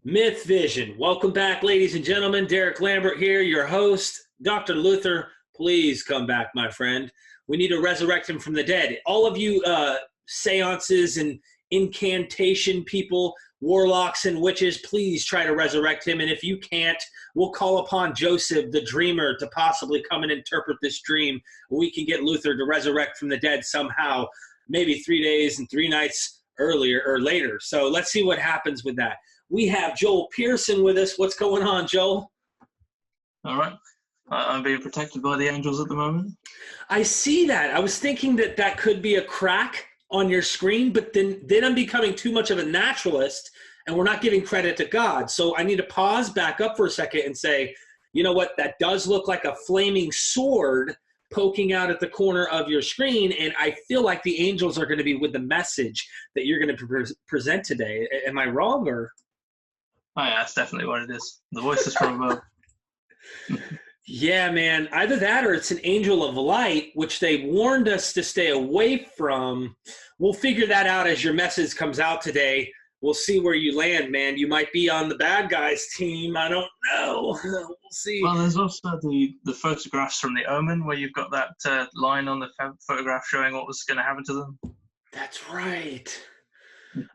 Myth Vision. Welcome back, ladies and gentlemen. Derek Lambert here, your host. Dr. Luther, please come back, my friend. We need to resurrect him from the dead. All of you seances and incantation people, warlocks and witches, please try to resurrect him. And if you can't, we'll call upon Joseph, the dreamer, to possibly come and interpret this dream. We can get Luther to resurrect from the dead somehow, maybe 3 days and 3 nights earlier or later. So let's see what happens with that. We have Joel Pearson with us. What's going on, Joel? All right. I'm being protected by the angels at the moment. I see that. I was thinking that that could be a crack on your screen, but then I'm becoming too much of a naturalist, and we're not giving credit to God. So I need to pause, back up for a second, and say, you know what? That does look like a flaming sword poking out at the corner of your screen, and I feel like the angels are going to be with the message that you're going to present today. Am I wrong, or? Oh, yeah, that's definitely what it is. The voice is from above. Yeah, man. Either that or it's an angel of light, which they warned us to stay away from. We'll figure that out as your message comes out today. We'll see where you land, man. You might be on the bad guys team. I don't know. We'll see. Well, there's also the photographs from the Omen where you've got that line on the photograph showing what was going to happen to them. That's right.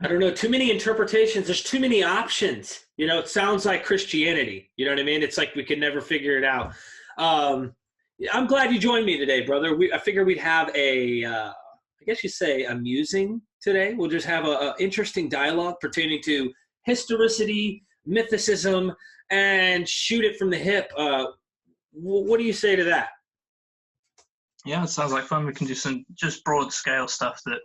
I don't know, too many interpretations. There's too many options. You know, it sounds like Christianity. You know what I mean? It's like we can never figure it out. I'm glad you joined me today, brother. I figured we'd have I guess you say, a musing today. We'll just have an interesting dialogue pertaining to historicity, mythicism, and shoot it from the hip. What do you say to that? Yeah, it sounds like fun. We can do some just broad scale stuff that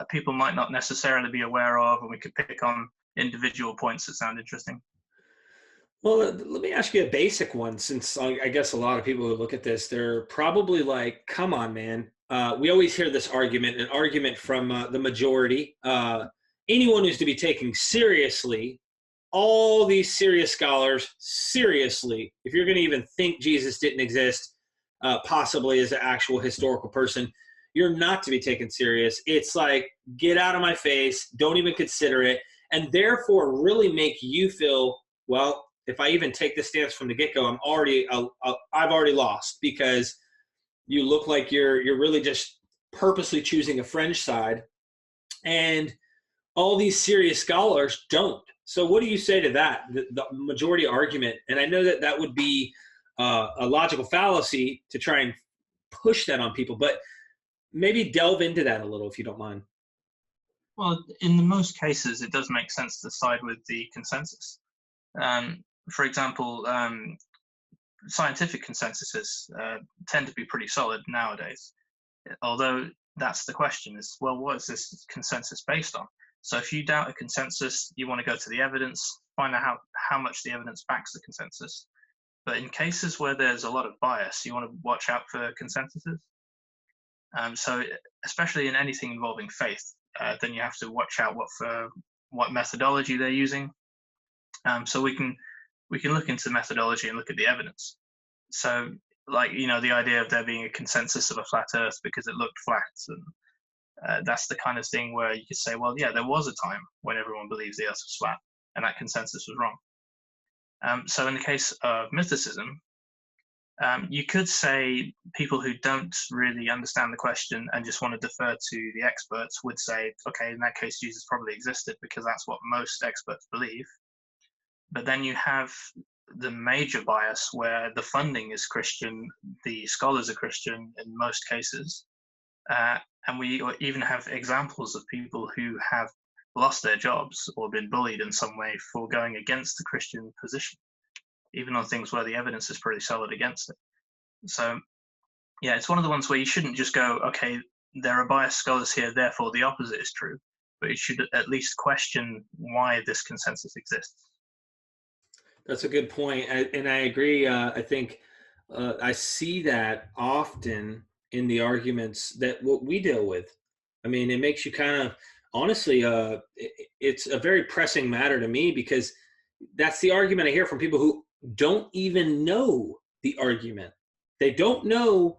people might not necessarily be aware of, and we could pick on individual points that sound interesting. Well, let me ask you a basic one, since I guess a lot of people who look at this, they're probably like, come on, man. We always hear this argument, an argument from the majority. Anyone who's to be taken seriously, all these serious scholars, seriously, if you're going to even think Jesus didn't exist, possibly as an actual historical person, you're not to be taken serious. It's like, get out of my face, don't even consider it, and therefore really make you feel, well, if I even take this stance from the get-go, I've already lost, because you look like you're really just purposely choosing a fringe side, and all these serious scholars don't. So what do you say to that, the majority argument? And I know that would be a logical fallacy to try and push that on people, but maybe delve into that a little, if you don't mind. Well, in the most cases, it does make sense to side with the consensus. For example, scientific consensuses tend to be pretty solid nowadays. Although that's the question is, well, what is this consensus based on? So if you doubt a consensus, you want to go to the evidence, find out how much the evidence backs the consensus. But in cases where there's a lot of bias, you want to watch out for consensuses. So especially in anything involving faith, then you have to watch out what methodology they're using. So we can look into methodology and look at the evidence. So, like, you know, the idea of there being a consensus of a flat Earth because it looked flat, and that's the kind of thing where you could say, well, yeah, there was a time when everyone believes the Earth was flat, and that consensus was wrong. So in the case of mythicism, you could say people who don't really understand the question and just want to defer to the experts would say, okay, in that case, Jesus probably existed because that's what most experts believe. But then you have the major bias where the funding is Christian, the scholars are Christian in most cases, and we even have examples of people who have lost their jobs or been bullied in some way for going against the Christian position, even on things where the evidence is pretty solid against it. So, yeah, it's one of the ones where you shouldn't just go, okay, there are biased scholars here, therefore the opposite is true, but you should at least question why this consensus exists. That's a good point, and I agree. I think I see that often in the arguments that what we deal with. I mean, it makes you kind of, honestly, it's a very pressing matter to me, because that's the argument I hear from people who don't even know the argument. They don't know,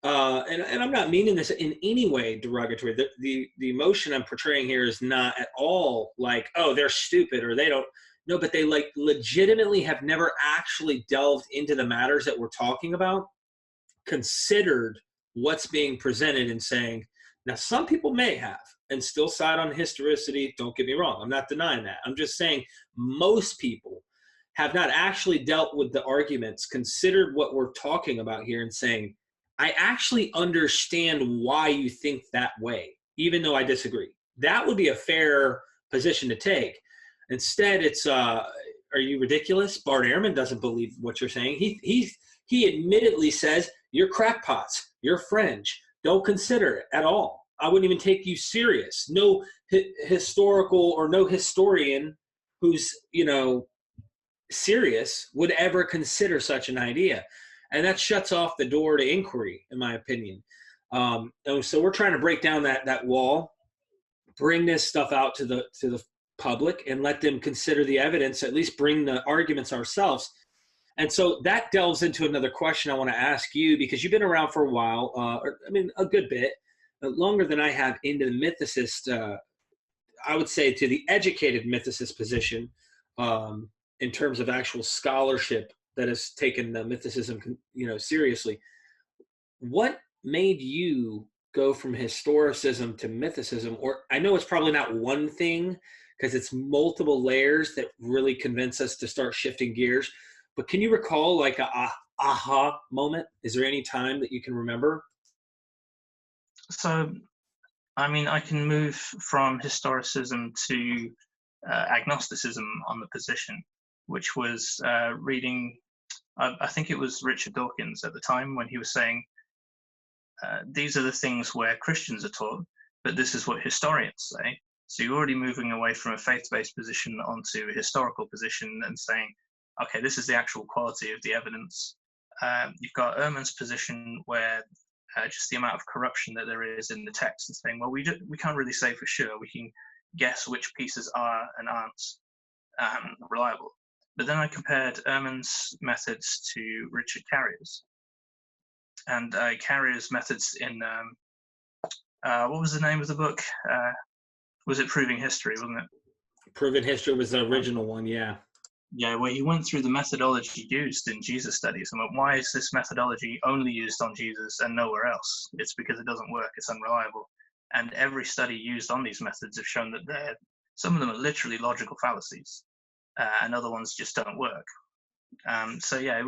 and I'm not meaning this in any way derogatory. The emotion I'm portraying here is not at all like, oh, they're stupid or they don't. No, but they like legitimately have never actually delved into the matters that we're talking about, considered what's being presented and saying, now some people may have and still side on historicity. Don't get me wrong. I'm not denying that. I'm just saying most people have not actually dealt with the arguments, considered what we're talking about here and saying, I actually understand why you think that way, even though I disagree. That would be a fair position to take. Instead, it's, are you ridiculous? Bart Ehrman doesn't believe what you're saying. He admittedly says, you're crackpots, you're fringe. Don't consider it at all. I wouldn't even take you serious. No historical or no historian who's, serious would ever consider such an idea. And that shuts off the door to inquiry, in my opinion. So we're trying to break down that wall, bring this stuff out to the public and let them consider the evidence, at least bring the arguments ourselves. And so that delves into another question I want to ask you, because you've been around for a while, a good bit, longer than I have into the mythicist, I would say to the educated mythicist position, in terms of actual scholarship that has taken the mythicism, seriously. What made you go from historicism to mythicism? Or I know it's probably not one thing, because it's multiple layers that really convince us to start shifting gears. But can you recall like a aha moment? Is there any time that you can remember? So, I can move from historicism to agnosticism on the position, which was reading, I think it was Richard Dawkins at the time, when he was saying, these are the things where Christians are taught, but this is what historians say. So you're already moving away from a faith-based position onto a historical position and saying, okay, this is the actual quality of the evidence. You've got Ehrman's position where just the amount of corruption that there is in the text, and saying, well, we can't really say for sure. We can guess which pieces are and aren't reliable. But then I compared Ehrman's methods to Richard Carrier's. And Carrier's methods in, what was the name of the book? Was it Proving History, wasn't it? Proving History was the original one, yeah. Yeah, where he went through the methodology used in Jesus studies and went, why is this methodology only used on Jesus and nowhere else? It's because it doesn't work, it's unreliable. And every study used on these methods have shown that some of them are literally logical fallacies, and other ones just don't work. So yeah,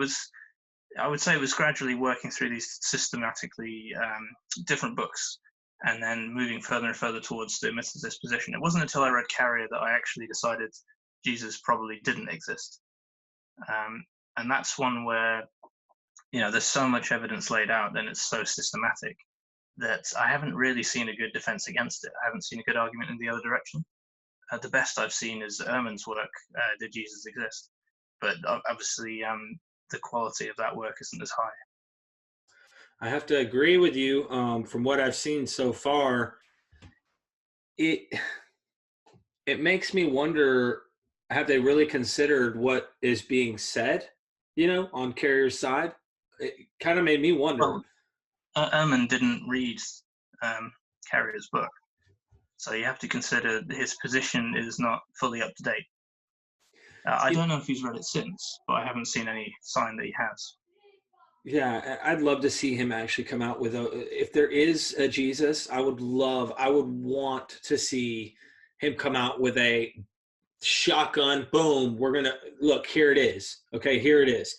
I would say it was gradually working through these systematically different books, and then moving further and further towards the mythicist position. It wasn't until I read Carrier that I actually decided Jesus probably didn't exist. And that's one where, there's so much evidence laid out, and it's so systematic that I haven't really seen a good defense against it. I haven't seen a good argument in the other direction. The best I've seen is Ehrman's work, Did Jesus Exist? But obviously, the quality of that work isn't as high. I have to agree with you. From what I've seen so far, it makes me wonder, have they really considered what is being said, on Carrier's side? It kind of made me wonder. Well, Ehrman didn't read Carrier's book, so you have to consider his position is not fully up to date. I don't know if he's read it since, but I haven't seen any sign that he has. Yeah, I'd love to see him actually come out with if there is a Jesus, I would want to see him come out with a shotgun, boom, we're going to, look, here it is. Okay, here it is.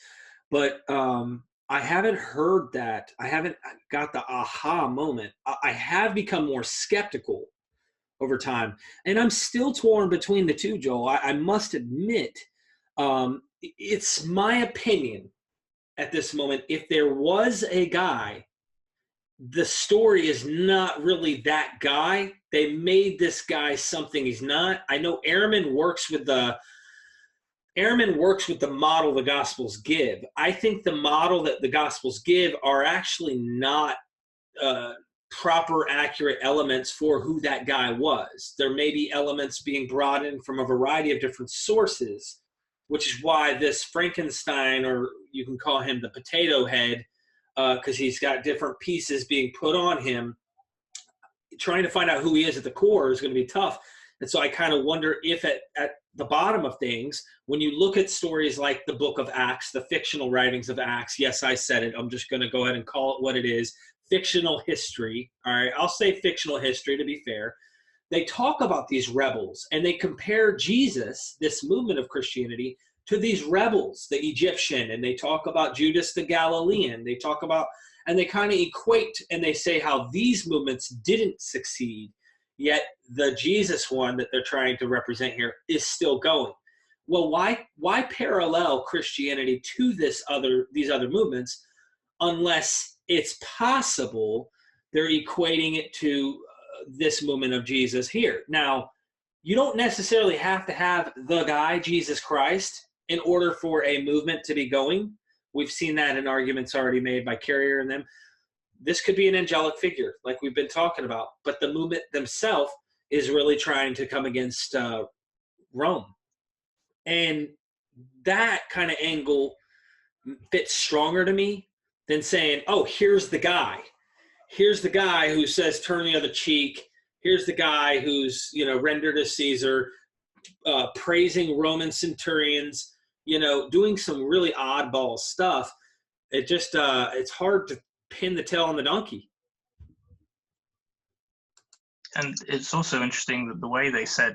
But I haven't heard that. I haven't got the aha moment. I have become more skeptical over time. And I'm still torn between the two, Joel. I must admit, it's my opinion at this moment, if there was a guy, the story is not really that guy. They made this guy something he's not. I know Ehrman works with the model the Gospels give. I think the model that the Gospels give are actually not proper, accurate elements for who that guy was. There may be elements being brought in from a variety of different sources, which is why this Frankenstein, or you can call him the potato head, because he's got different pieces being put on him. Trying to find out who he is at the core is going to be tough. And so I kind of wonder if at the bottom of things, when you look at stories like the book of Acts, the fictional writings of Acts, yes, I said it, I'm just going to go ahead and call it what it is, fictional history. All right, I'll say fictional history to be fair. They talk about these rebels and they compare Jesus, this movement of Christianity, to these rebels, the Egyptian, and they talk about Judas the Galilean. They talk about, and they kind of equate and they say how these movements didn't succeed, yet the Jesus one that they're trying to represent here is still going. Well, why parallel Christianity to these other movements unless it's possible they're equating it to this movement of Jesus here? Now, you don't necessarily have to have the guy, Jesus Christ, in order for a movement to be going. We've seen that in arguments already made by Carrier and them. This could be an angelic figure, like we've been talking about, but the movement themselves is really trying to come against Rome. And that kind of angle fits stronger to me than saying, oh, here's the guy. Here's the guy who says turn the other cheek. Here's the guy who's, rendered to Caesar, praising Roman centurions, doing some really oddball stuff. It just, it's hard to pin the tail on the donkey. And it's also interesting that the way they said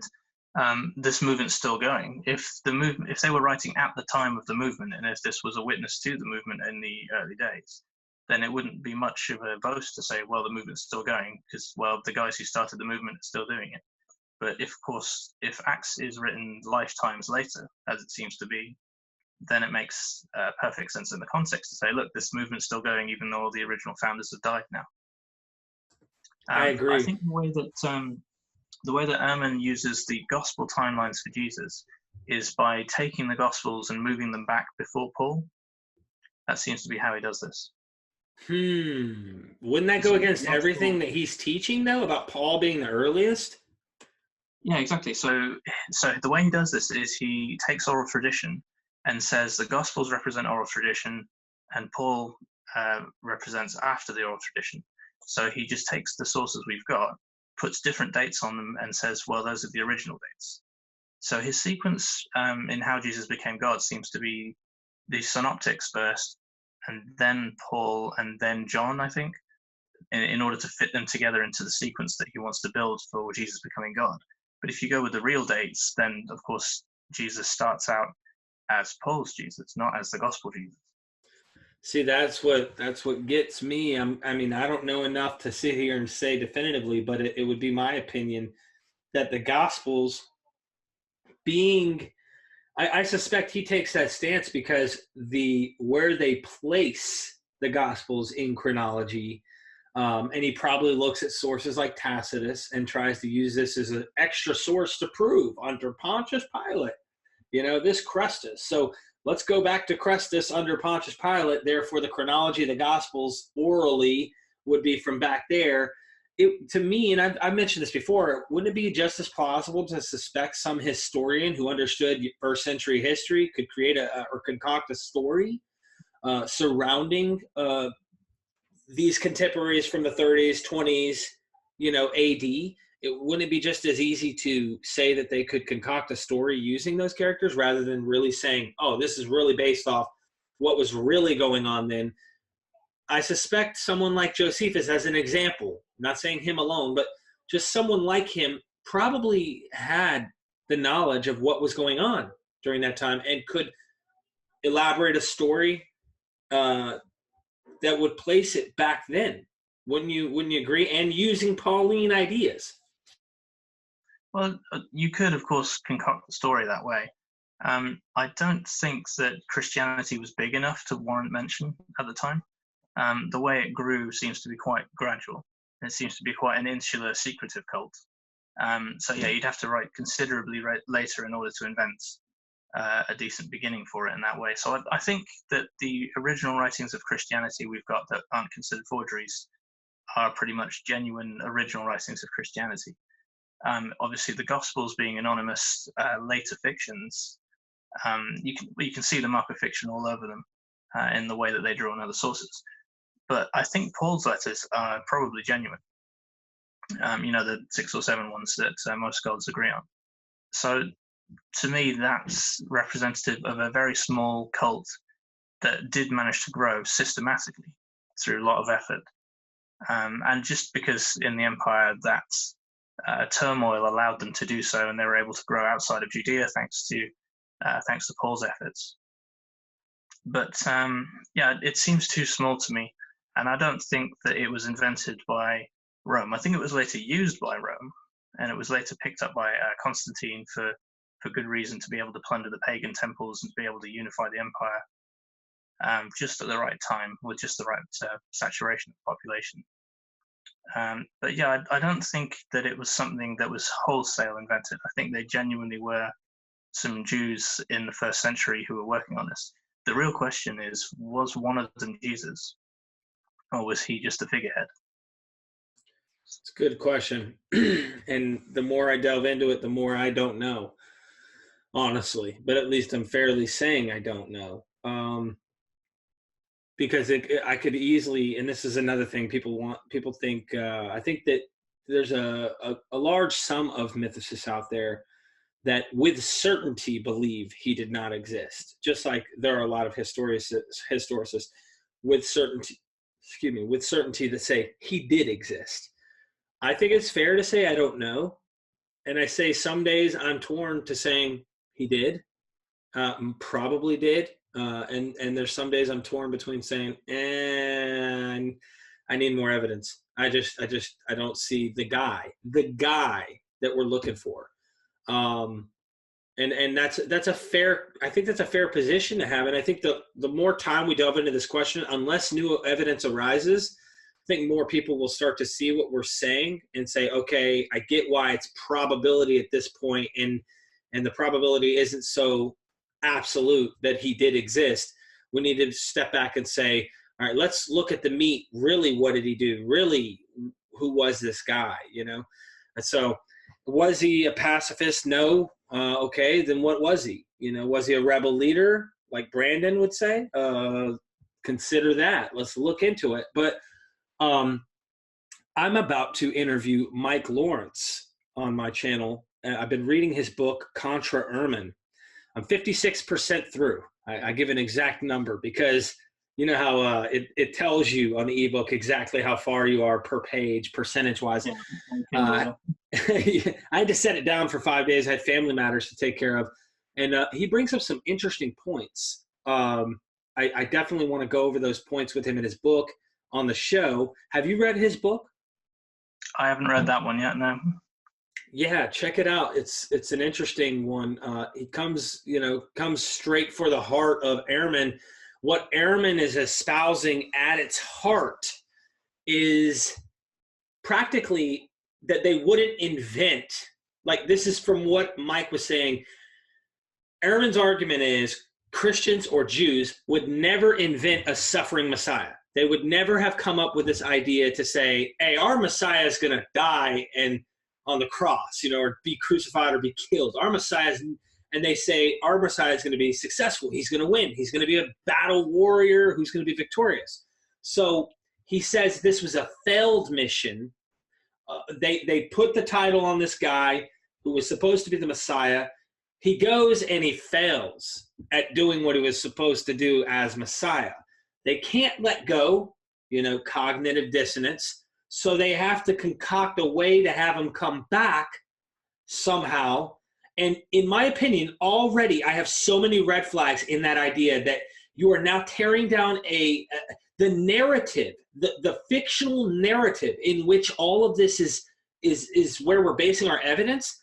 this movement's still going. If they were writing at the time of the movement, and if this was a witness to the movement in the early days, then it wouldn't be much of a boast to say, well, the movement's still going, because, well, the guys who started the movement are still doing it. But if Acts is written lifetimes later, as it seems to be, then it makes perfect sense in the context to say, look, this movement's still going, even though all the original founders have died now. I agree. I think the way that Ehrman uses the gospel timelines for Jesus is by taking the gospels and moving them back before Paul. That seems to be how he does this. Wouldn't that go against everything that he's teaching, though, about Paul being the earliest? Yeah, exactly. So the way he does this is he takes oral tradition and says the Gospels represent oral tradition, and Paul represents after the oral tradition. So he just takes the sources we've got, puts different dates on them, and says, well, those are the original dates. So his sequence in how Jesus became God seems to be the synoptics first, and then Paul, and then John, I think, in order to fit them together into the sequence that he wants to build for Jesus becoming God. But if you go with the real dates, then, of course, Jesus starts out as Paul's Jesus, not as the gospel Jesus. See, that's what gets me. I mean, I don't know enough to sit here and say definitively, but it would be my opinion that the Gospels being, I suspect he takes that stance because where they place the Gospels in chronology, and he probably looks at sources like Tacitus and tries to use this as an extra source to prove under Pontius Pilate, this Christus. So let's go back to Christus under Pontius Pilate. Therefore, the chronology of the Gospels orally would be from back there. To me, and I've mentioned this before, wouldn't it be just as plausible to suspect some historian who understood first century history could create or concoct a story surrounding these contemporaries from the 30s, 20s, AD? Wouldn't it be just as easy to say that they could concoct a story using those characters rather than really saying, oh, this is really based off what was really going on then? I suspect someone like Josephus, as an example, not saying him alone, but just someone like him probably had the knowledge of what was going on during that time and could elaborate a story that would place it back then. Wouldn't you agree? And using Pauline ideas. Well, you could, of course, concoct the story that way. I don't think that Christianity was big enough to warrant mention at the time. The way it grew seems to be quite gradual. It seems to be quite an insular, secretive cult. So yeah, you'd have to write considerably later in order to invent a decent beginning for it in that way. So I think that the original writings of Christianity we've got that aren't considered forgeries are pretty much genuine original writings of Christianity. Obviously, the Gospels being anonymous later fictions, you can see the mark of fiction all over them in the way that they draw on other sources. But I think Paul's letters are probably genuine. the 6 or 7 ones that most scholars agree on. So to me, that's representative of a very small cult that did manage to grow systematically through a lot of effort. And just because in the empire that turmoil allowed them to do so, and they were able to grow outside of Judea thanks to Paul's efforts. But it seems too small to me, and I don't think that it was invented by Rome. I think it was later used by Rome, and it was later picked up by Constantine for good reason, to be able to plunder the pagan temples and to be able to unify the empire just at the right time with just the right saturation of population. But yeah, I don't think that it was something that was wholesale invented. I think they genuinely were some Jews in the 1st century who were working on this. The real question is, was one of them Jesus, or was he just a figurehead? It's a good question. And the more I delve into it, the more I don't know, honestly. But at least I'm fairly saying I don't know. Because I could easily, and this is another thing people think, I think that there's a large sum of mythicists out there that with certainty believe he did not exist. Just like there are a lot of historicists with certainty that say he did exist. I think it's fair to say I don't know. And I say some days I'm torn to saying he did, probably did. And there's some days I'm torn between saying, and I need more evidence. I don't see the guy that we're looking for. And that's a fair, I think that's a fair position to have. And I think the more time we delve into this question, unless new evidence arises, I think more people will start to see what we're saying and say, okay, I get why it's probability at this point, and the probability isn't so absolute that he did exist. We need to step back and say, all right, let's look at the meat. Really, what did he do? Really, who was this guy? And so, was he a pacifist? No. Okay, then what was he? Was he a rebel leader, like Brandon would say? Consider that. Let's look into it. But I'm about to interview Mike Lawrence on my channel. I've been reading his book, Contra Ehrman. I'm 56% through. I give an exact number because you know how it tells you on the ebook exactly how far you are per page, percentage-wise. Yeah. I had to set it down for 5 days. I had family matters to take care of. And he brings up some interesting points. I definitely want to go over those points with him in his book on the show. Have you read his book? I haven't read that one yet, no. Yeah, check it out. It's an interesting one. He comes straight for the heart of Ehrman. What Ehrman is espousing at its heart is practically that they wouldn't invent, like this is from what Mike was saying. Ehrman's argument is Christians or Jews would never invent a suffering Messiah. They would never have come up with this idea to say, hey, our Messiah is going to die and on the cross, or be crucified or be killed. Our Messiah is, and they say our Messiah is going to be successful. He's going to win. He's going to be a battle warrior who's going to be victorious. So he says this was a failed mission. They put the title on this guy who was supposed to be the Messiah. He goes and he fails at doing what he was supposed to do as Messiah. They can't let go, cognitive dissonance. So they have to concoct a way to have him come back somehow. And in my opinion, already I have so many red flags in that idea that you are now tearing down the narrative, the fictional narrative in which all of this is where we're basing our evidence.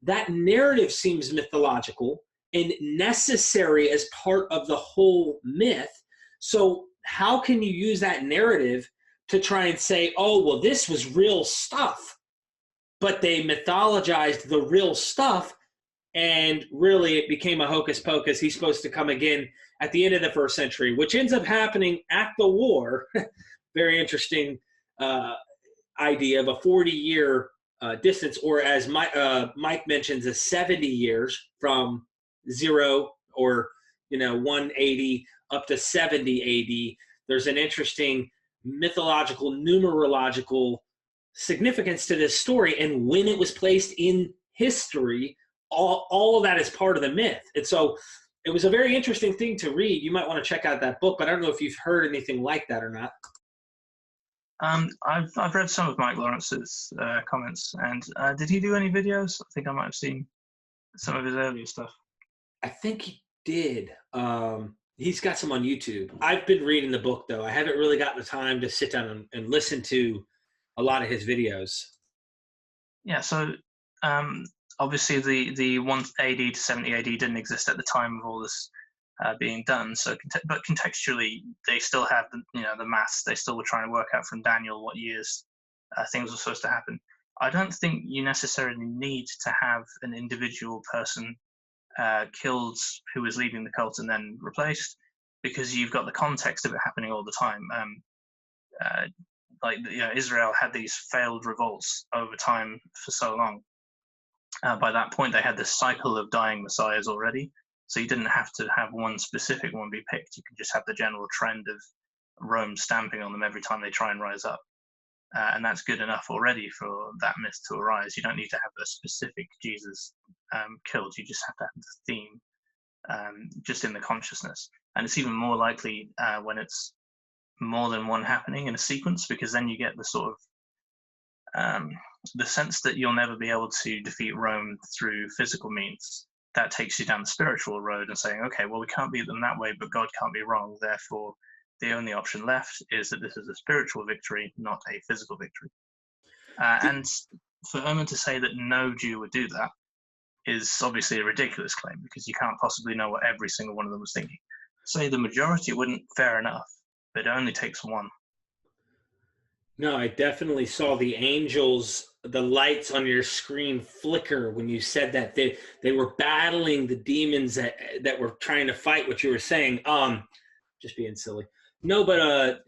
That narrative seems mythological and necessary as part of the whole myth. So how can you use that narrative to try and say, oh, well, this was real stuff, but they mythologized the real stuff, and really it became a hocus pocus. He's supposed to come again at the end of the 1st century, which ends up happening at the war. Very interesting idea of a 40-year distance, or as Mike mentions, a 70 years from 0 or 180 up to 70 AD. There's an interesting mythological, numerological significance to this story and when it was placed in history. All of that is part of the myth. And so it was a very interesting thing to read. You might want to check out that book, but I don't know if you've heard anything like that or not. I've read some of Mike Lawrence's comments, and did he do any videos? I think I might have seen some of his earlier stuff. I think he did. He's got some on YouTube. I've been reading the book, though. I haven't really gotten the time to sit down and listen to a lot of his videos. Yeah, so obviously the 1 AD to 70 AD didn't exist at the time of all this being done. So, but contextually, they still have the maths. They still were trying to work out from Daniel what years things were supposed to happen. I don't think you necessarily need to have an individual person killed who was leading the cult and then replaced, because you've got the context of it happening all the time. Israel had these failed revolts over time for so long. By that point, they had this cycle of dying messiahs already. So you didn't have to have one specific one be picked. You could just have the general trend of Rome stamping on them every time they try and rise up. And that's good enough already for that myth to arise. You don't need to have a specific Jesus killed. You just have to have the theme just in the consciousness. And it's even more likely when it's more than one happening in a sequence, because then you get the sort of the sense that you'll never be able to defeat Rome through physical means. That takes you down the spiritual road and saying, okay, well, we can't beat them that way, but God can't be wrong. Therefore, the only option left is that this is a spiritual victory, not a physical victory. And for Ehrman to say that no Jew would do that is obviously a ridiculous claim, because you can't possibly know what every single one of them was thinking. Say the majority wouldn't, fair enough, but it only takes one. No, I definitely saw the angels, the lights on your screen flicker when you said that. They were battling the demons that were trying to fight what you were saying. Just being silly. No, but I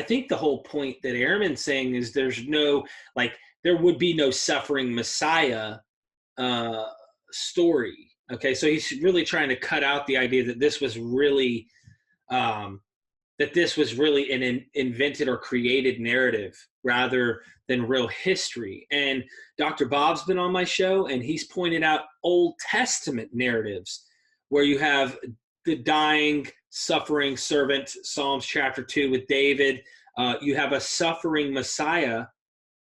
think the whole point that Ehrman's saying is there would be no suffering Messiah story. Okay, so he's really trying to cut out the idea that this was really an invented or created narrative rather than real history. And Dr. Bob's been on my show, and he's pointed out Old Testament narratives where you have the dying, suffering servant, Psalms chapter 2 with David. You have a suffering Messiah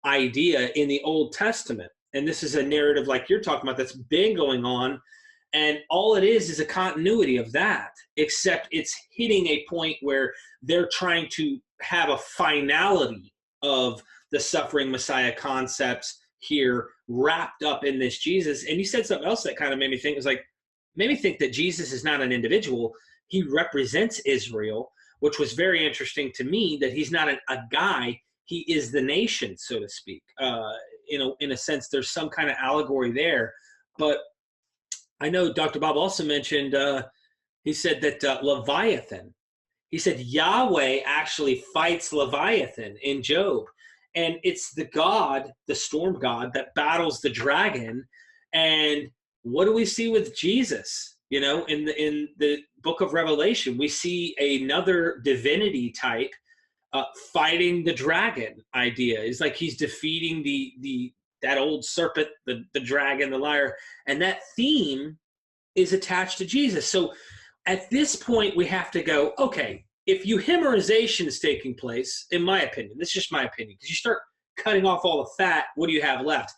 idea in the Old Testament. And this is a narrative like you're talking about that's been going on. And all it is a continuity of that, except it's hitting a point where they're trying to have a finality of the suffering Messiah concepts here wrapped up in this Jesus. And you said something else that kind of made me think, made me think that Jesus is not an individual. He represents Israel, which was very interesting to me, that he's not a guy. He is the nation, so to speak. In a sense, there's some kind of allegory there. But I know Dr. Bob also mentioned, he said that Leviathan, he said Yahweh actually fights Leviathan in Job. And it's the god, the storm god, that battles the dragon. And what do we see with Jesus? In the book of Revelation, we see another divinity type fighting the dragon idea. It's like he's defeating that old serpent, the dragon, the liar, and that theme is attached to Jesus. So at this point, we have to go, okay, if humorization is taking place, in my opinion, this is just my opinion, because you start cutting off all the fat, what do you have left?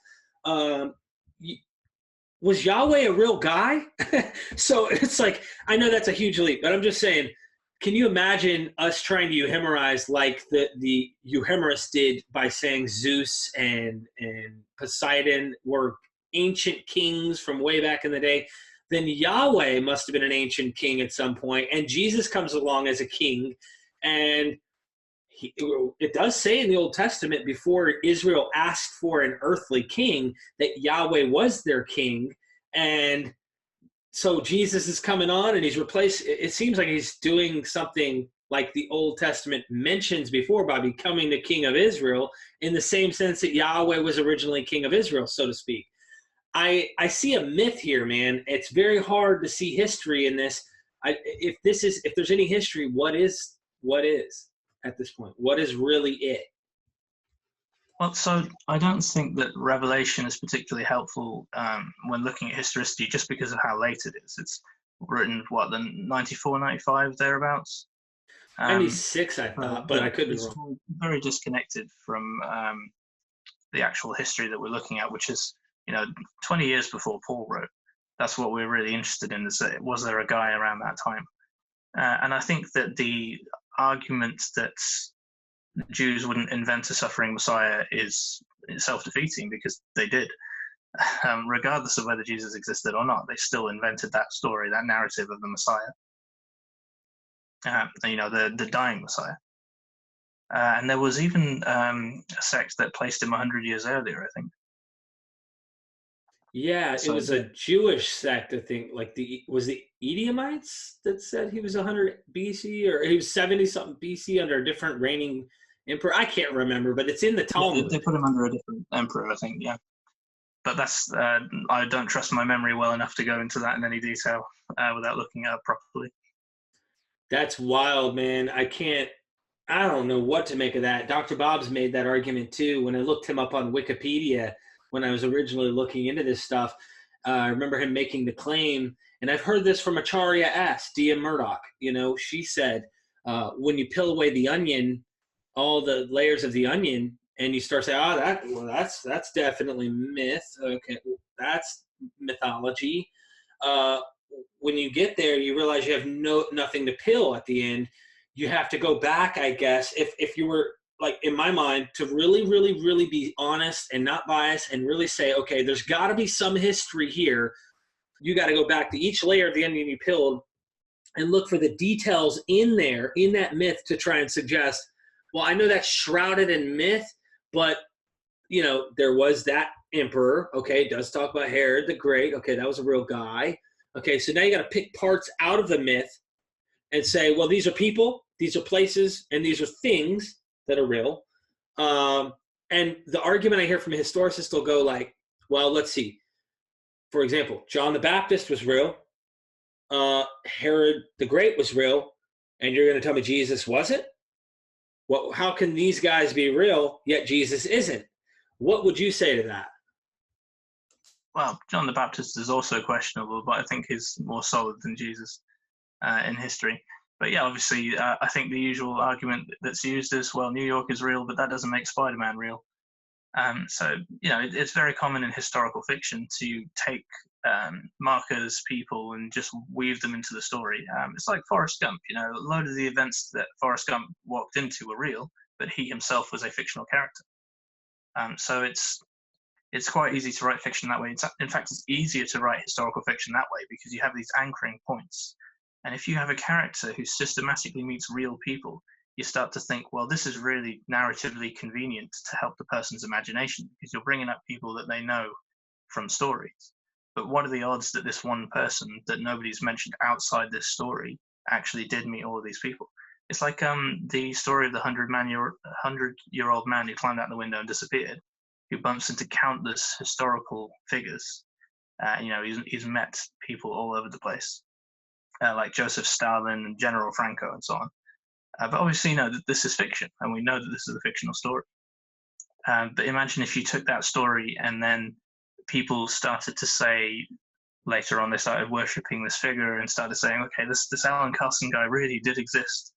Was Yahweh a real guy? So it's like, I know that's a huge leap, but I'm just saying, can you imagine us trying to euhemorize like the euhemorists did by saying Zeus and Poseidon were ancient kings from way back in the day? Then Yahweh must have been an ancient king at some point, and Jesus comes along as a king. And it does say in the Old Testament, before Israel asked for an earthly king, that Yahweh was their king. And so Jesus is coming on, and he's replaced. It seems like he's doing something like the Old Testament mentions before by becoming the king of Israel, in the same sense that Yahweh was originally king of Israel, so to speak. I see a myth here, man. It's very hard to see history in this. If there's any history, what is at this point? What is really it? Well, so I don't think that Revelation is particularly helpful when looking at historicity just because of how late it is. It's written, what, the 94, 95, thereabouts? 96, I So thought, but yeah, I could be it's wrong. very disconnected from the actual history that we're looking at, which is, 20 years before Paul wrote. That's what we're really interested in, is that was there a guy around that time? And I think that the argument that Jews wouldn't invent a suffering Messiah is self-defeating, because they did. Regardless of whether Jesus existed or not, they still invented that story, that narrative of the Messiah, the dying Messiah. And there was even a sect that placed him 100 years earlier, I think. Yeah, it So was a Jewish sect, I think. Like was the Edomites that said he was 100 BC, or he was 70 something BC under a different reigning emperor. I can't remember, but it's in the yeah, Talmud. they put him under a different emperor, I think. Yeah, but that's I don't trust my memory well enough to go into that in any detail without looking it up properly. That's wild, man. I don't know what to make of that. Dr. Bob's made that argument too. When I looked him up on Wikipedia, when I was originally looking into this stuff, I remember him making the claim, and I've heard this from Acharya S. Dia Murdoch. She said, when you peel away the onion, all the layers of the onion, and you start saying, that's definitely myth. Okay, that's mythology. When you get there, you realize you have nothing to peel at the end. You have to go back, I guess, if you were, like, in my mind, to really, really, really be honest and not biased and really say, okay, there's got to be some history here. You got to go back to each layer of the onion you peeled and look for the details in there, in that myth, to try and suggest, well, I know that's shrouded in myth, but, there was that emperor. Okay, it does talk about Herod the Great. Okay, that was a real guy. Okay, so now you got to pick parts out of the myth and say, well, these are people, these are places, and these are things that are real. And the argument I hear from historicists will go like, well, let's see. For example, John the Baptist was real. Herod the Great was real. And you're going to tell me Jesus wasn't? Well, how can these guys be real, yet Jesus isn't? What would you say to that? Well, John the Baptist is also questionable, but I think he's more solid than Jesus in history. But yeah, obviously, I think the usual argument that's used is, well, New York is real, but that doesn't make Spider-Man real. So, it's very common in historical fiction to take markers, people, and just weave them into the story. It's like Forrest Gump. A load of the events that Forrest Gump walked into were real, but he himself was a fictional character. So it's quite easy to write fiction that way. In fact, it's easier to write historical fiction that way because you have these anchoring points. And if you have a character who systematically meets real people, you start to think, well, this is really narratively convenient to help the person's imagination, because you're bringing up people that they know from stories. But what are the odds that this one person that nobody's mentioned outside this story actually did meet all of these people? It's like the story of the 100-year-old man who climbed out the window and disappeared, who bumps into countless historical figures. He's met people all over the place, like Joseph Stalin and General Franco and so on. But obviously, that this is fiction, and we know that this is a fictional story. But imagine if you took that story and then people started to say, later on, they started worshipping this figure and started saying, okay, this Alan Carson guy really did exist.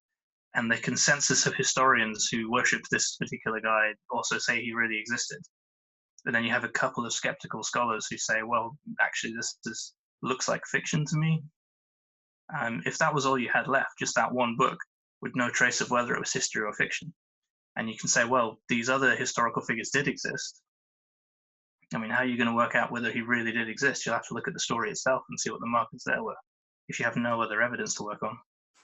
And the consensus of historians who worship this particular guy also say he really existed. But then you have a couple of skeptical scholars who say, well, actually, this looks like fiction to me. If that was all you had left, just that one book, with no trace of whether it was history or fiction, and you can say, well, these other historical figures did exist. I mean, how are you going to work out whether he really did exist? You'll have to look at the story itself and see what the markers there were, if you have no other evidence to work on.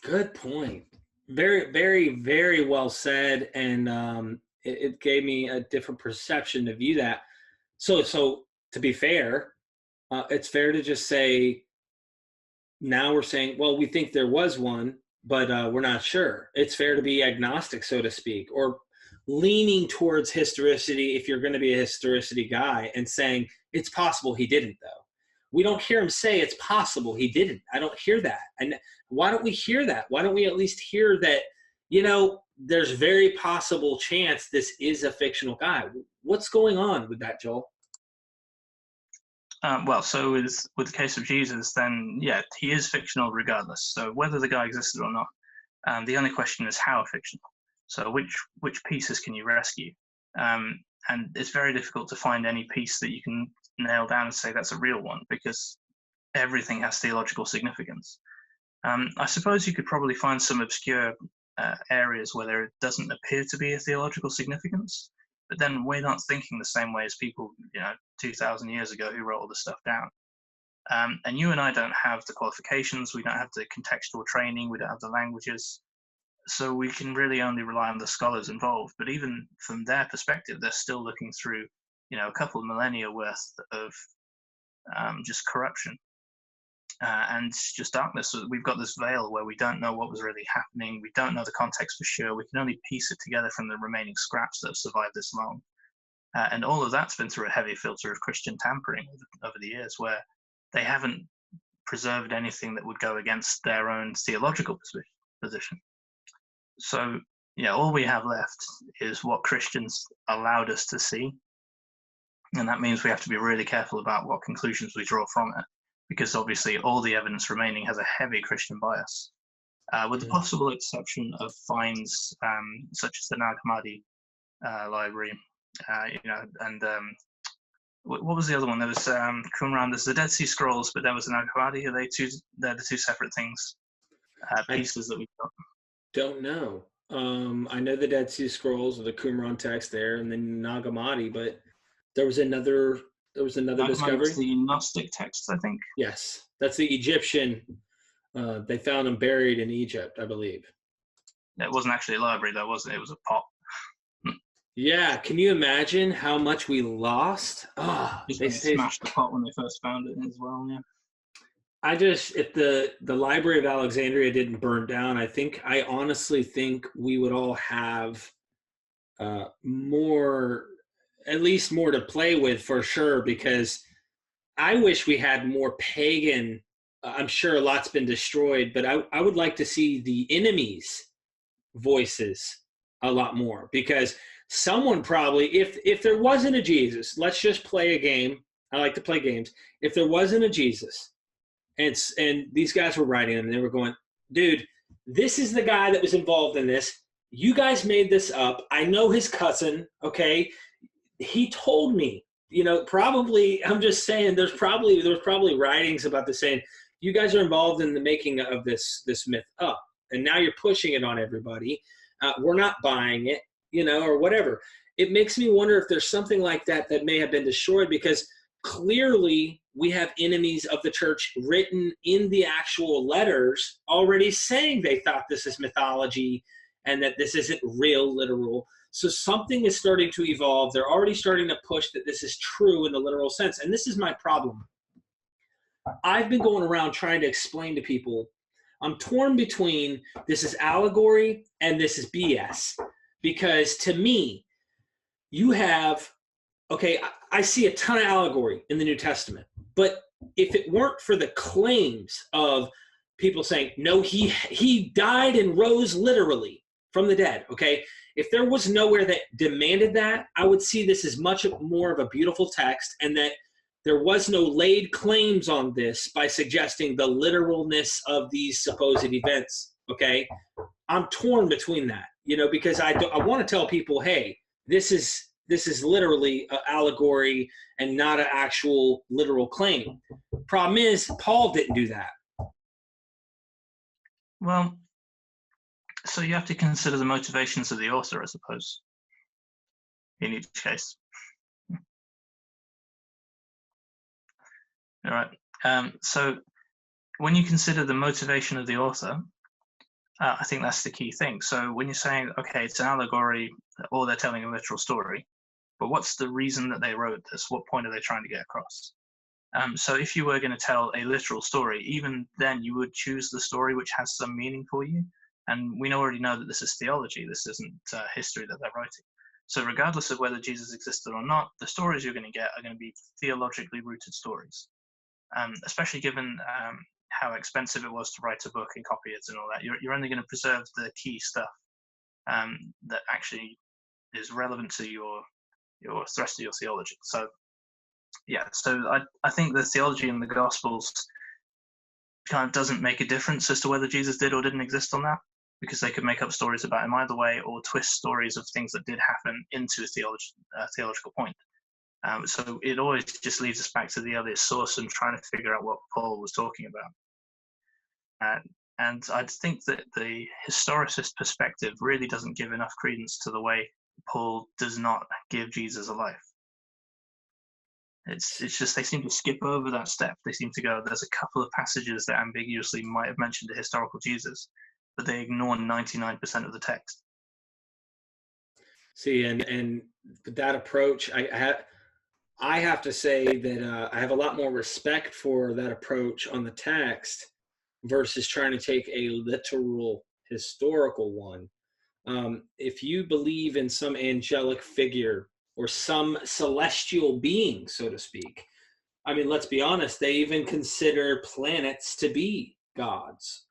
Good point. Very, very, very well said, and it gave me a different perception to view that. So to be fair, it's fair to just say, now we're saying, well, we think there was one, but we're not sure. It's fair to be agnostic, so to speak, or leaning towards historicity if you're going to be a historicity guy, and saying it's possible he didn't, though. We don't hear him say it's possible he didn't. I don't hear that. And why don't we hear that? Why don't we at least hear that, there's very possible chance this is a fictional guy? What's going on with that, Joel? Well, so with the case of Jesus, then yeah, he is fictional regardless. So whether the guy existed or not, the only question is how fictional. So which pieces can you rescue? And it's very difficult to find any piece that you can nail down and say that's a real one, because everything has theological significance. I suppose you could probably find some obscure areas where there doesn't appear to be a theological significance, but then we're not thinking the same way as people, 2,000 years ago who wrote all this stuff down. And you and I don't have the qualifications, we don't have the contextual training, we don't have the languages, so we can really only rely on the scholars involved. But even from their perspective, they're still looking through, a couple of millennia worth of just corruption. And just darkness. So we've got this veil where we don't know what was really happening. We don't know the context for sure. We can only piece it together from the remaining scraps that have survived this long. And all of that's been through a heavy filter of Christian tampering over the years, where they haven't preserved anything that would go against their own theological position. So, all we have left is what Christians allowed us to see. And that means we have to be really careful about what conclusions we draw from it, because obviously all the evidence remaining has a heavy Christian bias, with the possible exception of finds such as the Nag Hammadi library, and what was the other one? There was Qumran, there's the Dead Sea Scrolls, but there was the Nag Hammadi. They're the two separate things, pieces that we've got. Don't know. I know the Dead Sea Scrolls or the Qumran text there, and then Nag Hammadi, but there was another discovery. The Gnostic texts, I think. Yes, that's the Egyptian. They found them buried in Egypt, I believe. It wasn't actually a library, though, was it? It was a pot. Yeah, can you imagine how much we lost? They smashed the pot when they first found it as well. Yeah. If the Library of Alexandria didn't burn down, I honestly think we would all have more to play with, for sure, because I wish we had more pagan. I'm sure a lot's been destroyed, but I would like to see the enemies' voices a lot more, because someone probably, if there wasn't a Jesus, let's just play a game. I like to play games. If there wasn't a Jesus, and these guys were writing them, and they were going, dude, this is the guy that was involved in this. You guys made this up. I know his cousin, okay? He told me, probably, I'm just saying, there was probably writings about this saying, you guys are involved in the making of this myth up, and now you're pushing it on everybody. We're not buying it, or whatever. It makes me wonder if there's something like that may have been destroyed, because clearly we have enemies of the church written in the actual letters already saying they thought this is mythology and that this isn't real, literal. So something is starting to evolve. They're already starting to push that this is true in the literal sense. And this is my problem. I've been going around trying to explain to people, I'm torn between this is allegory and this is BS. Because to me, you have, I see a ton of allegory in the New Testament. But if it weren't for the claims of people saying, no, he died and rose literally from the dead, okay? If there was nowhere that demanded that, I would see this as much more of a beautiful text, and that there was no laid claims on this by suggesting the literalness of these supposed events, okay? I'm torn between that, because I want to tell people, hey, this is literally an allegory and not an actual literal claim. Problem is, Paul didn't do that. Well, so you have to consider the motivations of the author, I suppose, in each case. All right. So when you consider the motivation of the author, I think that's the key thing. So when you're saying, okay, it's an allegory, or they're telling a literal story, but what's the reason that they wrote this? What point are they trying to get across? So if you were going to tell a literal story, even then you would choose the story which has some meaning for you. And we already know that this is theology. This isn't history that they're writing. So regardless of whether Jesus existed or not, the stories you're going to get are going to be theologically rooted stories, especially given how expensive it was to write a book and copy it and all that. You're only going to preserve the key stuff that actually is relevant to your the rest of your theology. So yeah, so I think the theology in the Gospels kind of doesn't make a difference as to whether Jesus did or didn't exist on that, because they could make up stories about him either way, or twist stories of things that did happen into a theological point. So it always just leads us back to the earliest source and trying to figure out what Paul was talking about. And I think that the historicist perspective really doesn't give enough credence to the way Paul does not give Jesus a life. It's just they seem to skip over that step. They seem to go, there's a couple of passages that ambiguously might have mentioned a historical Jesus, but they ignore 99% of the text. See, and that approach, I have to say that I have a lot more respect for that approach on the text versus trying to take a literal historical one. If you believe in some angelic figure or some celestial being, so to speak, I mean, let's be honest, they even consider planets to be gods.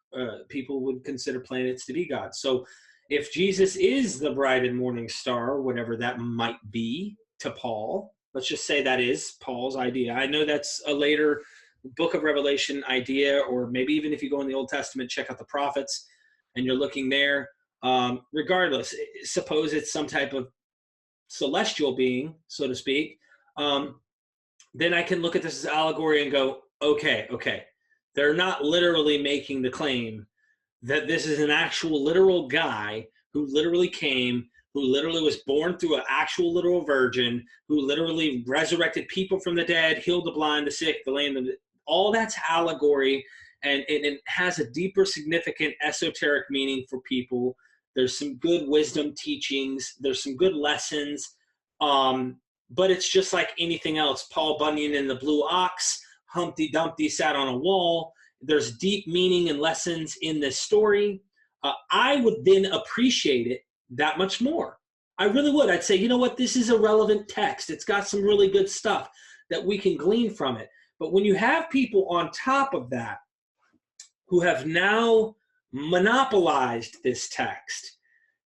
People would consider planets to be gods. So if Jesus is the bright and morning star, whatever that might be to Paul, let's just say that is Paul's idea. I know that's a later Book of Revelation idea, or maybe even if you go in the Old Testament, check out the prophets and you're looking there. Regardless, suppose it's some type of celestial being, so to speak, then I can look at this as allegory and go, okay, they're not literally making the claim that this is an actual literal guy who literally came, who literally was born through an actual literal virgin, who literally resurrected people from the dead, healed the blind, the sick, the lame. All that's allegory, and it has a deeper, significant, esoteric meaning for people. There's some good wisdom teachings. There's some good lessons. But it's just like anything else. Paul Bunyan and the Blue Ox, Humpty Dumpty sat on a wall. There's deep meaning and lessons in this story. I would then appreciate it that much more. I really would. I'd say, you know what? This is a relevant text. It's got some really good stuff that we can glean from it. But when you have people on top of that who have now monopolized this text,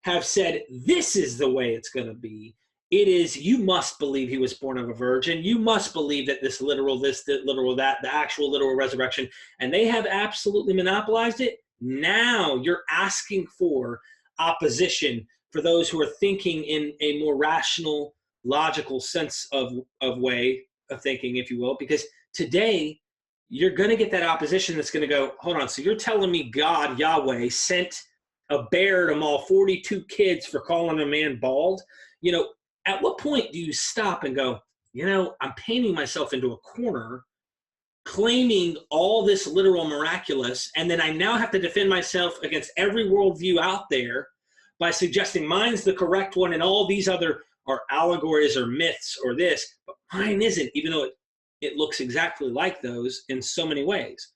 have said, this is the way it's going to be. It is, you must believe he was born of a virgin. You must believe that this literal, that, the actual literal resurrection. And they have absolutely monopolized it. Now you're asking for opposition for those who are thinking in a more rational, logical sense of way of thinking, if you will. Because today, you're going to get that opposition that's going to go, hold on, so you're telling me God, Yahweh, sent a bear to maul 42 kids for calling a man bald? You know, at what point do you stop and go, you know, I'm painting myself into a corner, claiming all this literal miraculous, and then I now have to defend myself against every worldview out there by suggesting mine's the correct one and all these other are allegories or myths or this, but mine isn't, even though it looks exactly like those in so many ways.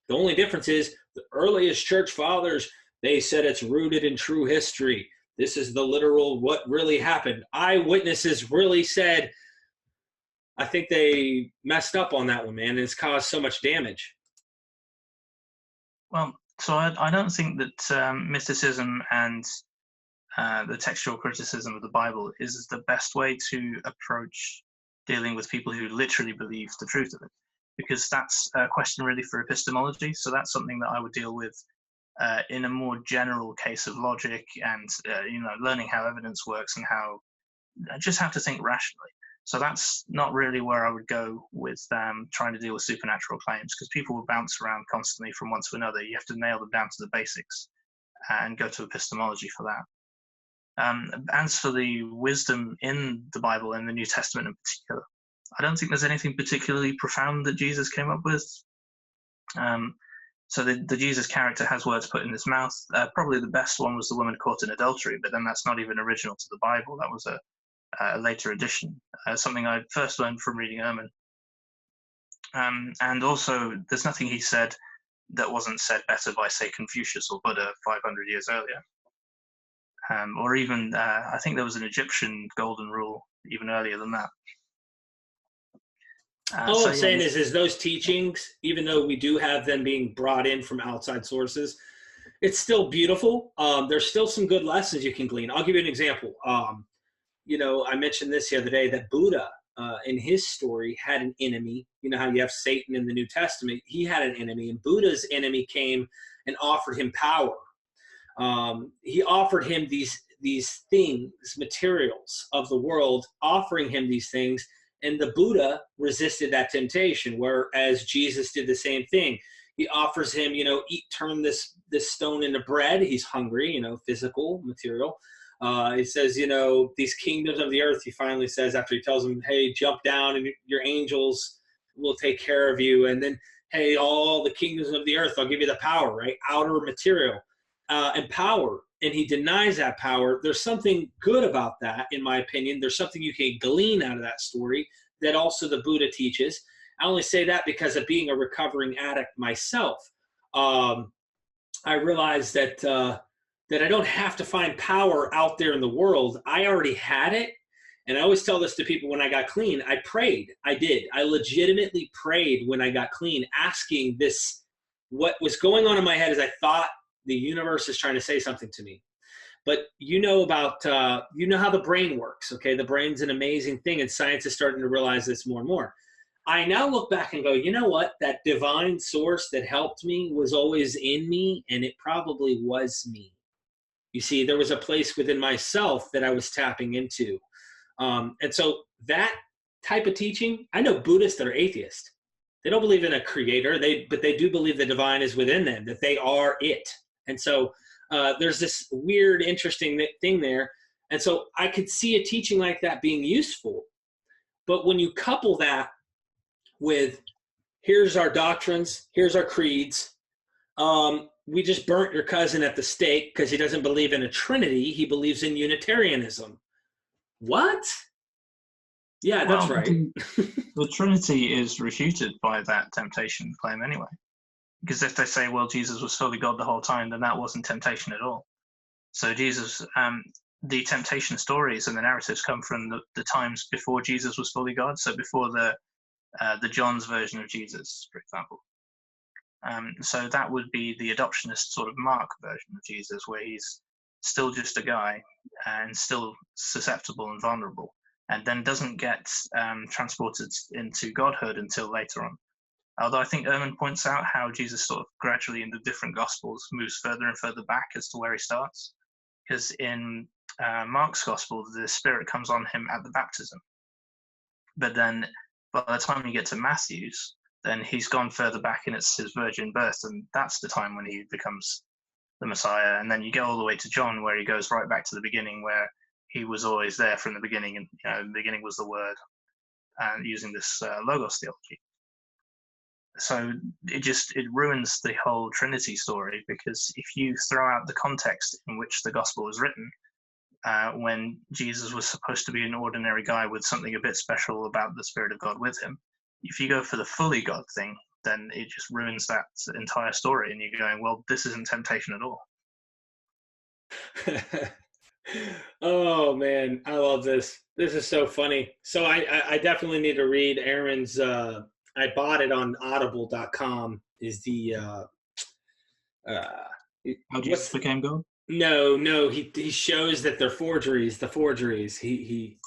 The only difference is the earliest church fathers, they said it's rooted in true history. This is the literal, what really happened. Eyewitnesses really said, I think they messed up on that one, man, and it's caused so much damage. Well, so I don't think that mythicism and the textual criticism of the Bible is the best way to approach dealing with people who literally believe the truth of it, because that's a question really for epistemology. So that's something that I would deal with in a more general case of logic and learning how evidence works and how to think rationally. So that's not really where I would go with trying to deal with supernatural claims, because people will bounce around constantly from one to another. You have to nail them down to the basics and go to epistemology for that. As for the wisdom in the Bible and the New Testament in particular, I don't think there's anything particularly profound that Jesus came up with. So the Jesus character has words put in his mouth. Probably the best one was the woman caught in adultery, but then that's not even original to the Bible. That was a later addition, something I first learned from reading Ehrman. And also, there's nothing he said that wasn't said better by, say, Confucius or Buddha 500 years earlier. Or even, I think there was an Egyptian golden rule even earlier than that. All I'm saying is those teachings, even though we do have them being brought in from outside sources, it's still beautiful. There's still some good lessons you can glean. I'll give you an example. I mentioned this the other day, that Buddha, in his story, had an enemy. You know how you have Satan in the New Testament? He had an enemy, and Buddha's enemy came and offered him power. He offered him these things, materials of the world, offering him these things, and the Buddha resisted that temptation, whereas Jesus did the same thing. He offers him, turn this stone into bread. He's hungry, physical, material. He says, these kingdoms of the earth, he finally says, after he tells him, hey, jump down and your angels will take care of you. And then, hey, all the kingdoms of the earth, I'll give you the power, right? Outer material and power. And he denies that power. There's something good about that, in my opinion. There's something you can glean out of that story that also the Buddha teaches. I only say that because of being a recovering addict myself. I realized that I don't have to find power out there in the world. I already had it. And I always tell this to people when I got clean. I prayed. I did. I legitimately prayed when I got clean, asking this. What was going on in my head is I thought the universe is trying to say something to me. But about, how the brain works, okay? The brain's an amazing thing, and science is starting to realize this more and more. I now look back and go, you know what? That divine source that helped me was always in me, and it probably was me. You see, there was a place within myself that I was tapping into. And so that type of teaching, I know Buddhists that are atheists. They don't believe in a creator, but they do believe the divine is within them, that they are it. And so there's this weird, interesting thing there. And so I could see a teaching like that being useful. But when you couple that with, here's our doctrines, here's our creeds, we just burnt your cousin at the stake because he doesn't believe in a Trinity. He believes in Unitarianism. What? Yeah, that's right. The Trinity is refuted by that temptation claim anyway. Because if they say, well, Jesus was fully God the whole time, then that wasn't temptation at all. So Jesus, the temptation stories and the narratives come from the times before Jesus was fully God. So before the John's version of Jesus, for example. So that would be the adoptionist sort of Mark version of Jesus, where he's still just a guy and still susceptible and vulnerable, and then doesn't get transported into godhood until later on. Although I think Ehrman points out how Jesus sort of gradually in the different Gospels moves further and further back as to where he starts. Because in Mark's Gospel, the Spirit comes on him at the baptism. But then by the time you get to Matthew's, then he's gone further back and it's his virgin birth, and that's the time when he becomes the Messiah. And then you go all the way to John, where he goes right back to the beginning, where he was always there from the beginning, and the beginning was the Word, and using this Logos theology. So it ruins the whole Trinity story, because if you throw out the context in which the gospel was written, when Jesus was supposed to be an ordinary guy with something a bit special about the Spirit of God with him, if you go for the fully God thing, then it just ruins that entire story, and you're going, well, this isn't temptation at all. Oh man, I love this. This is so funny. So I definitely need to read Ehrman's. I bought it on audible.com. Is the How Jesus became God? No, he shows that they're forgeries. The forgeries. He.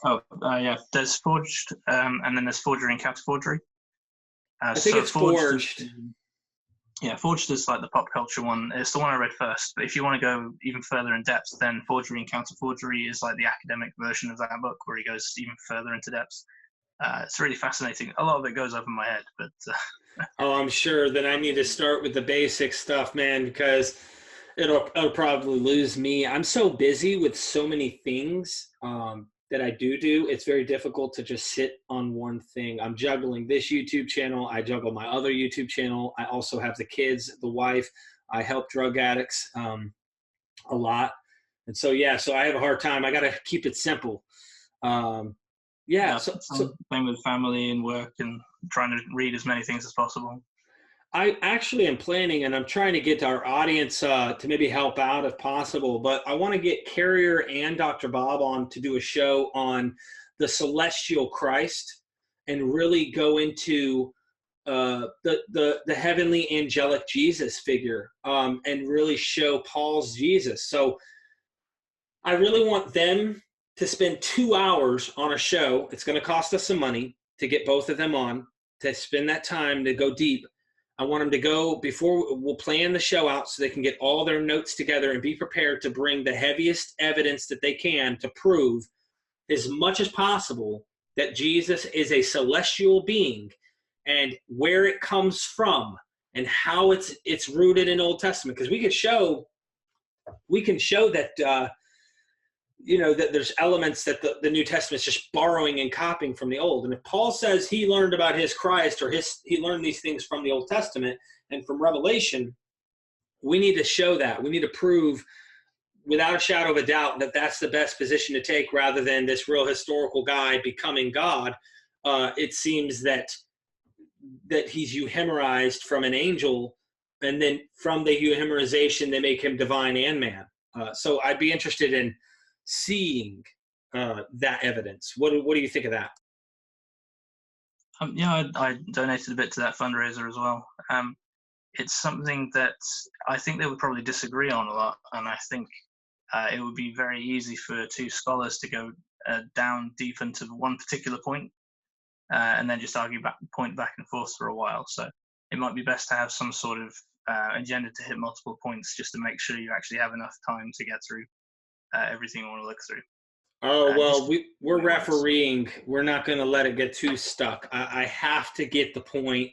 Yeah. There's forged, and then there's forgery and counterforgery. I think it's forged. Yeah, forged is like the pop culture one. It's the one I read first. But if you want to go even further in depth, then forgery and counterforgery is like the academic version of that book, where he goes even further into depth. It's really fascinating. A lot of it goes over my head, but oh, I'm sure. Then I need to start with the basic stuff, man, because it'll probably lose me. I'm so busy with so many things that I do. It's very difficult to just sit on one thing. I'm juggling this YouTube channel. I juggle my other YouTube channel. I also have the kids, the wife. I help drug addicts a lot. And so, so I have a hard time. I got to keep it simple. So same with family and work and trying to read as many things as possible. I actually am planning, and I'm trying to get our audience to maybe help out if possible, but I want to get Carrier and Dr. Bob on to do a show on the celestial Christ and really go into the heavenly angelic Jesus figure and really show Paul's Jesus. So I really want them to spend 2 hours on a show. It's going to cost us some money to get both of them on, to spend that time to go deep. I want them to go before we'll plan the show out so they can get all their notes together and be prepared to bring the heaviest evidence that they can to prove as much as possible that Jesus is a celestial being and where it comes from and how it's rooted in Old Testament. Because we can show that that there's elements that the New Testament is just borrowing and copying from the Old. And if Paul says he learned about his Christ, or he learned these things from the Old Testament and from Revelation, we need to show that. We need to prove without a shadow of a doubt that that's the best position to take, rather than this real historical guy becoming God. It seems that he's euhemerized from an angel, and then from the euhemerization, they make him divine and man. So I'd be interested in seeing that evidence. What do you think of that? I donated a bit to that fundraiser as well. It's something that I think they would probably disagree on a lot, and I think it would be very easy for two scholars to go down deep into one particular point and then just argue point back and forth for a while. So it might be best to have some sort of agenda to hit multiple points, just to make sure you actually have enough time to get through everything you want to look through. Oh, well, we're refereeing. We're not going to let it get too stuck. I have to get the point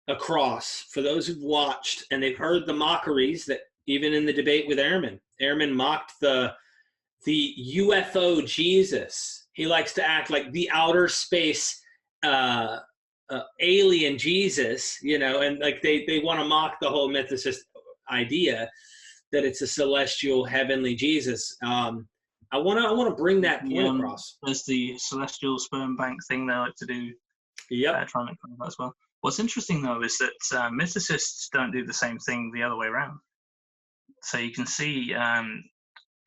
across for those who've watched and they've heard the mockeries that even in the debate with Ehrman mocked the UFO Jesus. He likes to act like the outer space alien Jesus, and like they want to mock the whole mythicist idea that it's a celestial heavenly Jesus. I want to bring that point across. There's the celestial sperm bank thing they like to do. Yep. Try and make fun of that as well. What's interesting though is that mythicists don't do the same thing the other way around. So you can see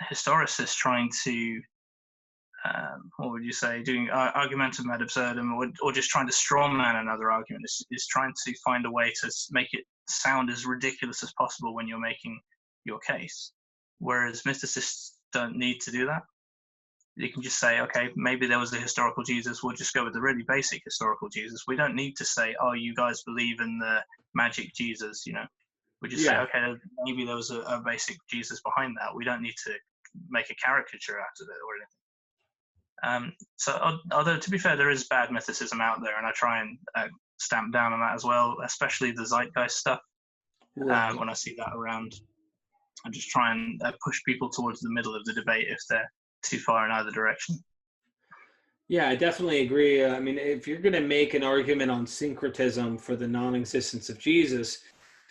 historicists trying to, what would you say, doing argumentum ad absurdum, or just trying to strawman another argument, is trying to find a way to make it sound as ridiculous as possible when you're making your case. Whereas mythicists don't need to do that. You can just say, okay, maybe there was a historical Jesus. We'll just go with the really basic historical Jesus. We don't need to say, oh, you guys believe in the magic Jesus, We just say, okay, maybe there was a basic Jesus behind that. We don't need to make a caricature out of it or anything. So, although to be fair, there is bad mythicism out there, and I try and stamp down on that as well, especially the zeitgeist stuff. Right. When I see that around, I just try and push people towards the middle of the debate if they're too far in either direction. Yeah, I definitely agree. I mean, if you're going to make an argument on syncretism for the non-existence of Jesus,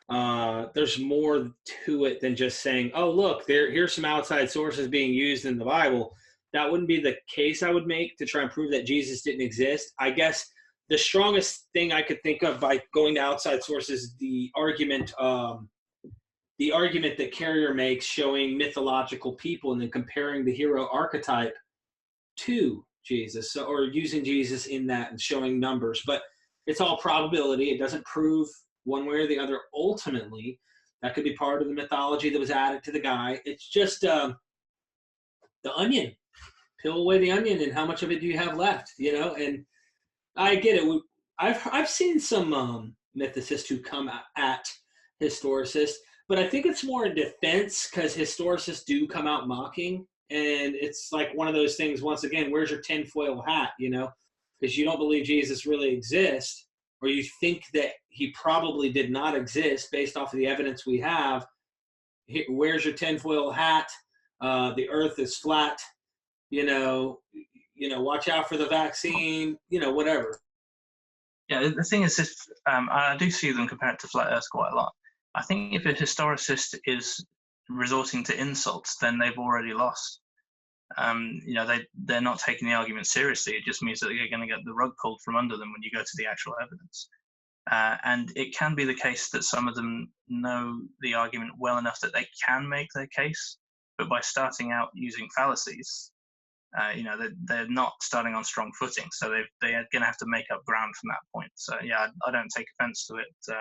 there's more to it than just saying, oh, look, here's some outside sources being used in the Bible. That wouldn't be the case I would make to try and prove that Jesus didn't exist. I guess the strongest thing I could think of by going to outside sources, the argument that Carrier makes showing mythological people and then comparing the hero archetype to Jesus, or using Jesus in that and showing numbers. But it's all probability. It doesn't prove one way or the other. Ultimately, that could be part of the mythology that was added to the guy. It's just the onion. Peel away the onion, and how much of it do you have left? And I get it. I've seen some mythicists who come at historicists, but I think it's more in defense, because historicists do come out mocking, and it's like one of those things. Once again, where's your tinfoil hat? Because you don't believe Jesus really exists, or you think that he probably did not exist based off of the evidence we have. Where's your tinfoil hat? The earth is flat. Watch out for the vaccine. Whatever. Yeah, the thing is, if I do see them compared to flat Earth quite a lot. I think if a historicist is resorting to insults, then they've already lost. They're not taking the argument seriously. It just means that you're going to get the rug pulled from under them when you go to the actual evidence. And it can be the case that some of them know the argument well enough that they can make their case, but by starting out using fallacies, they're not starting on strong footing. So they're going to have to make up ground from that point. So yeah, I don't take offense to it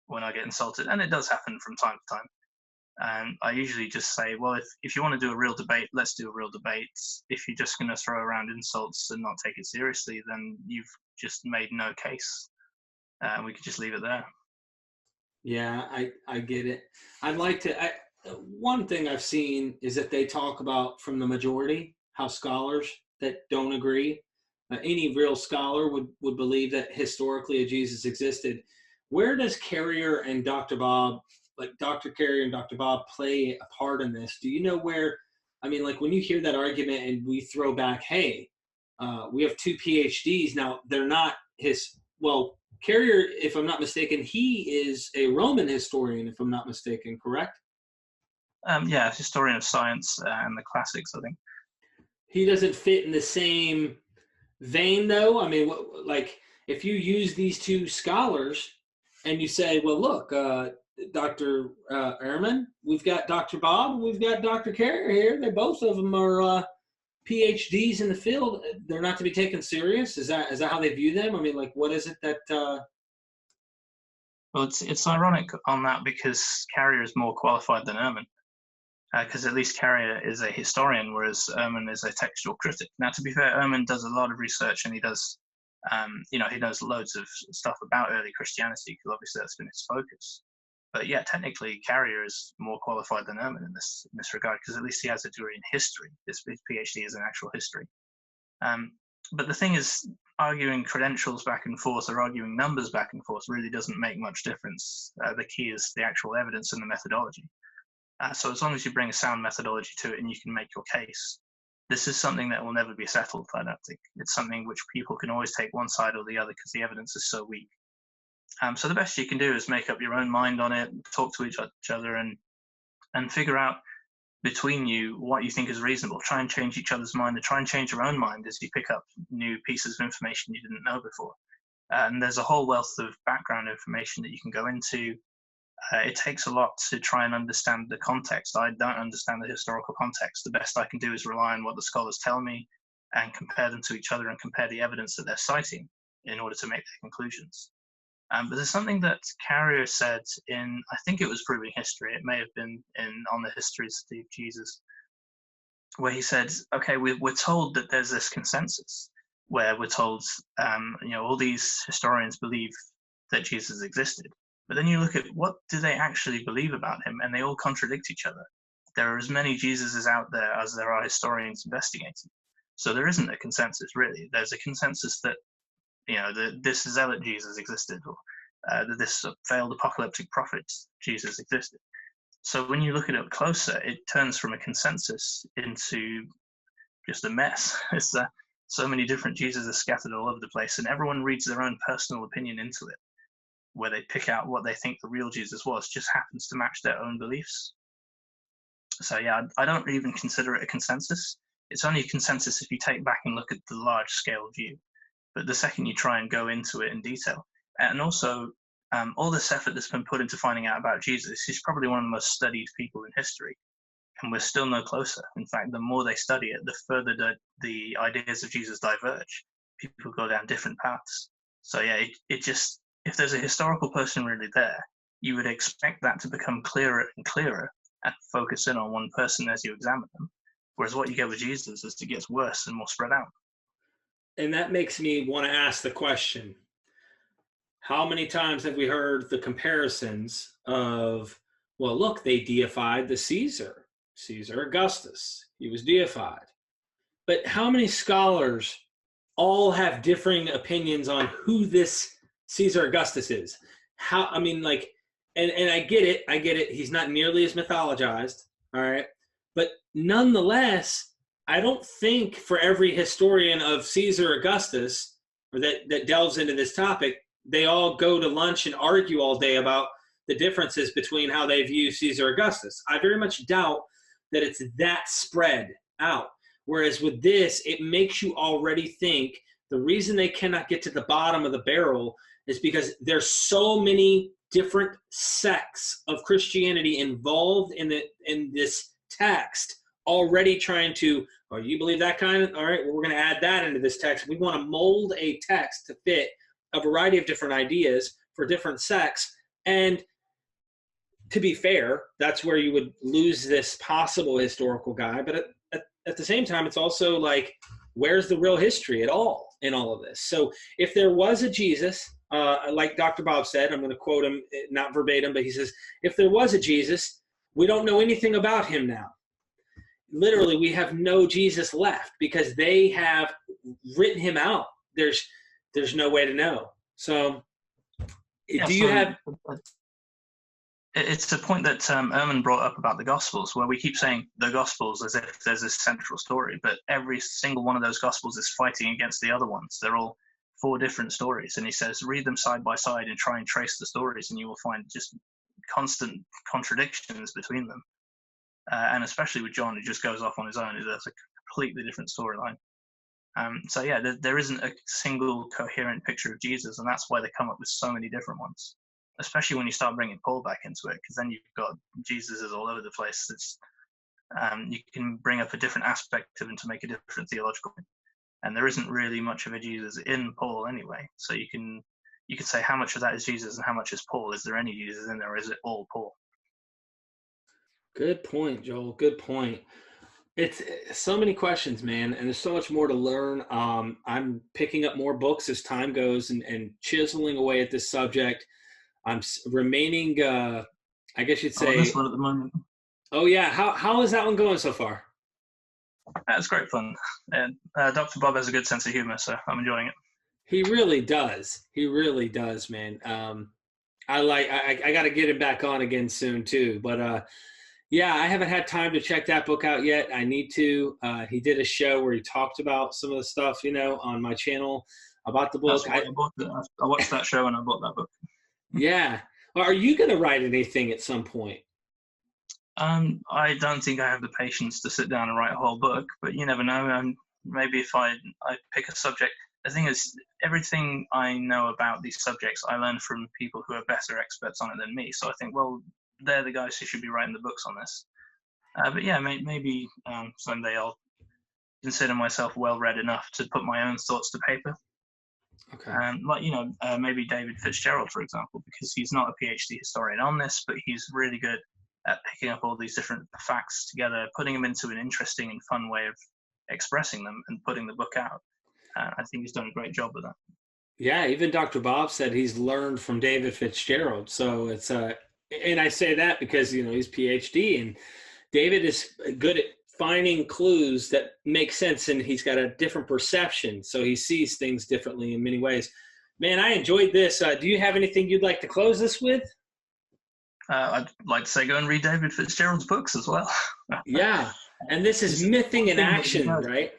when I get insulted, and it does happen from time to time. And I usually just say, well, if you want to do a real debate, let's do a real debate. If you're just going to throw around insults and not take it seriously, then you've just made no case. We could just leave it there. Yeah, I get it. I'd like to. One thing I've seen is that they talk about from the majority how scholars that don't agree, any real scholar would believe that historically a Jesus existed. Where does Carrier and Dr. Bob, like Dr. Carrier and Dr. Bob, play a part in this? Do you know where? I mean, like when you hear that argument and we throw back, hey, we have 2 PhDs now. They're not his. Well, Carrier, if I'm not mistaken, he is a Roman historian, if I'm not mistaken, correct? Yeah, historian of science and the classics, I think. He doesn't fit in the same vein, though. I mean, like if you use these two scholars and you say, well, look, Dr. Ehrman, we've got Dr. Bob, we've got Dr. Carrier here. They both of them are PhDs in the field. They're not to be taken serious. Is that how they view them? I mean, like, what is it that? Well, it's ironic on that because Carrier is more qualified than Ehrman. Because at least Carrier is a historian, whereas Ehrman is a textual critic. Now, to be fair, Ehrman does a lot of research, and he does, he knows loads of stuff about early Christianity, because obviously that's been his focus. But yeah, technically, Carrier is more qualified than Ehrman in this regard, because at least he has a degree in history. His PhD is in actual history. But the thing is, arguing credentials back and forth or arguing numbers back and forth really doesn't make much difference. The key is the actual evidence and the methodology. So as long as you bring a sound methodology to it and you can make your case, this is something that will never be settled, I don't think. It's something which people can always take one side or the other because the evidence is so weak. So the best you can do is make up your own mind on it, talk to each other and figure out between you what you think is reasonable. Try and change each other's mind and try and change your own mind as you pick up new pieces of information you didn't know before. And there's a whole wealth of background information that you can go into. It takes a lot to try and understand the context. I don't understand the historical context. The best I can do is rely on what the scholars tell me and compare them to each other and compare the evidence that they're citing in order to make their conclusions. But there's something that Carrier said in, I think it was Proving History, it may have been on the Historicity of Jesus, where he said, okay, we're told that there's this consensus where we're told, all these historians believe that Jesus existed. But then you look at what do they actually believe about him, and they all contradict each other. There are as many Jesuses out there as there are historians investigating. So there isn't a consensus, really. There's a consensus that, this zealot Jesus existed, or that this failed apocalyptic prophet Jesus existed. So when you look at it closer, it turns from a consensus into just a mess. It's so many different Jesuses scattered all over the place, and everyone reads their own personal opinion into it, where they pick out what they think the real Jesus was, just happens to match their own beliefs. So yeah, I don't even consider it a consensus. It's only a consensus if you take back and look at the large scale view. But the second you try and go into it in detail, and also all this effort that's been put into finding out about Jesus, he's probably one of the most studied people in history, and we're still no closer. In fact, the more they study it, the further the ideas of Jesus diverge. People go down different paths. So yeah, it just, if there's a historical person really there, you would expect that to become clearer and clearer and focus in on one person as you examine them. Whereas what you get with Jesus is it gets worse and more spread out. And that makes me want to ask the question, how many times have we heard the comparisons of, well, look, they deified the Caesar Augustus. He was deified. But how many scholars all have differing opinions on who this Caesar Augustus is? And I get it. He's not nearly as mythologized, all right? But nonetheless, I don't think for every historian of Caesar Augustus or that delves into this topic, they all go to lunch and argue all day about the differences between how they view Caesar Augustus. I very much doubt that it's that spread out. Whereas with this, it makes you already think the reason they cannot get to the bottom of the barrel is because there's so many different sects of Christianity involved in this text, already trying to, oh, you believe that kind of, all right, well, we're going to add that into this text. We want to mold a text to fit a variety of different ideas for different sects. And to be fair, that's where you would lose this possible historical guy. But at the same time, it's also like, where's the real history at all in all of this? So if there was a Jesus, like Dr. Bob said, I'm going to quote him, not verbatim, but he says, if there was a Jesus, we don't know anything about him now. Literally, we have no Jesus left because they have written him out. There's no way to know. So do you have... It's a point that Ehrman brought up about the Gospels, where we keep saying the Gospels as if there's a central story, but every single one of those Gospels is fighting against the other ones. They're all 4 different stories, and he says read them side by side and try and trace the stories, and you will find just constant contradictions between them. And especially with John, who just goes off on his own, that's a completely different storyline. So yeah, there isn't a single coherent picture of Jesus, and that's why they come up with so many different ones. Especially when you start bringing Paul back into it, because then you've got Jesuses all over the place. It's, you can bring up a different aspect of him to make a different theological point. And there isn't really much of a Jesus in Paul anyway. So you can say how much of that is Jesus and how much is Paul. Is there any Jesus in there, or is it all Paul? Good point, Joel. Good point. It's so many questions, man, and there's so much more to learn. I'm picking up more books as time goes and chiseling away at this subject. I'm remaining, I guess you'd say. This one at the moment. Oh yeah, how is that one going so far? It's great fun, and Dr. Bob has a good sense of humor, so I'm enjoying it. He really does. He really does, man. I got to get him back on again soon too. But yeah, I haven't had time to check that book out yet. I need to. He did a show where he talked about some of the stuff, on my channel about the book. I watched that show and I bought that book. Yeah. Are you going to write anything at some point? I don't think I have the patience to sit down and write a whole book, but you never know. Maybe if I pick a subject. The thing is, everything I know about these subjects, I learn from people who are better experts on it than me. So I think, well, they're the guys who should be writing the books on this. But yeah, maybe someday I'll consider myself well-read enough to put my own thoughts to paper. Okay. Maybe David Fitzgerald, for example, because he's not a PhD historian on this, but he's really good at picking up all these different facts together, putting them into an interesting and fun way of expressing them and putting the book out. I think he's done a great job with that. Yeah, even Dr. Bob said he's learned from David Fitzgerald. So it's and I say that because, he's PhD, and David is good at finding clues that make sense, and he's got a different perception, so he sees things differently in many ways. Man, I enjoyed this. Do you have anything you'd like to close this with? I'd like to say go and read David Fitzgerald's books as well. Yeah, and this is Mything in Action, right?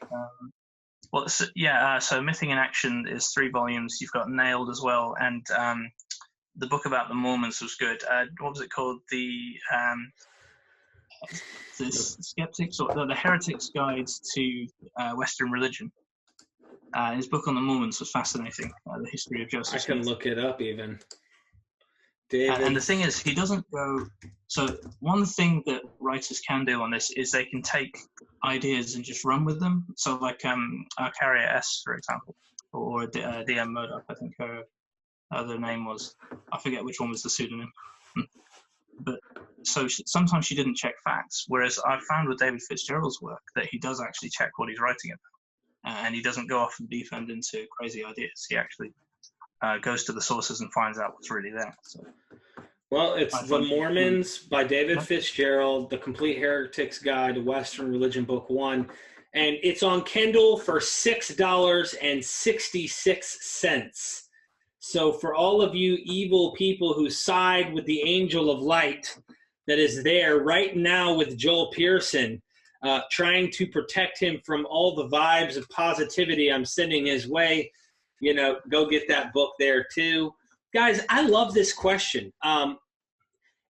So Mything in Action is 3 volumes. You've got Nailed as well, and the book about the Mormons was good. What was it called? The Skeptics or the Heretics Guide to Western Religion. His book on the Mormons was fascinating. The history of Joseph. I can Smith. look it up even. David. And the thing is, he doesn't go. So one thing that writers can do on this is they can take ideas and just run with them. So like Carrier S, for example, or DM Murdoch, I think her other name was. I forget which one was the pseudonym. But so sometimes she didn't check facts, whereas I've found with David Fitzgerald's work that he does actually check what he's writing about, and he doesn't go off the deep end into crazy ideas. He actually goes to the sources and finds out what's really there. So, well, it's The Mormons by David Fitzgerald, The Complete Heretic's Guide to Western Religion, Book 1, and it's on Kindle for $6.66. So for all of you evil people who side with the angel of light that is there right now with Joel Pearson, trying to protect him from all the vibes of positivity I'm sending his way, go get that book there too. Guys, I love this question. I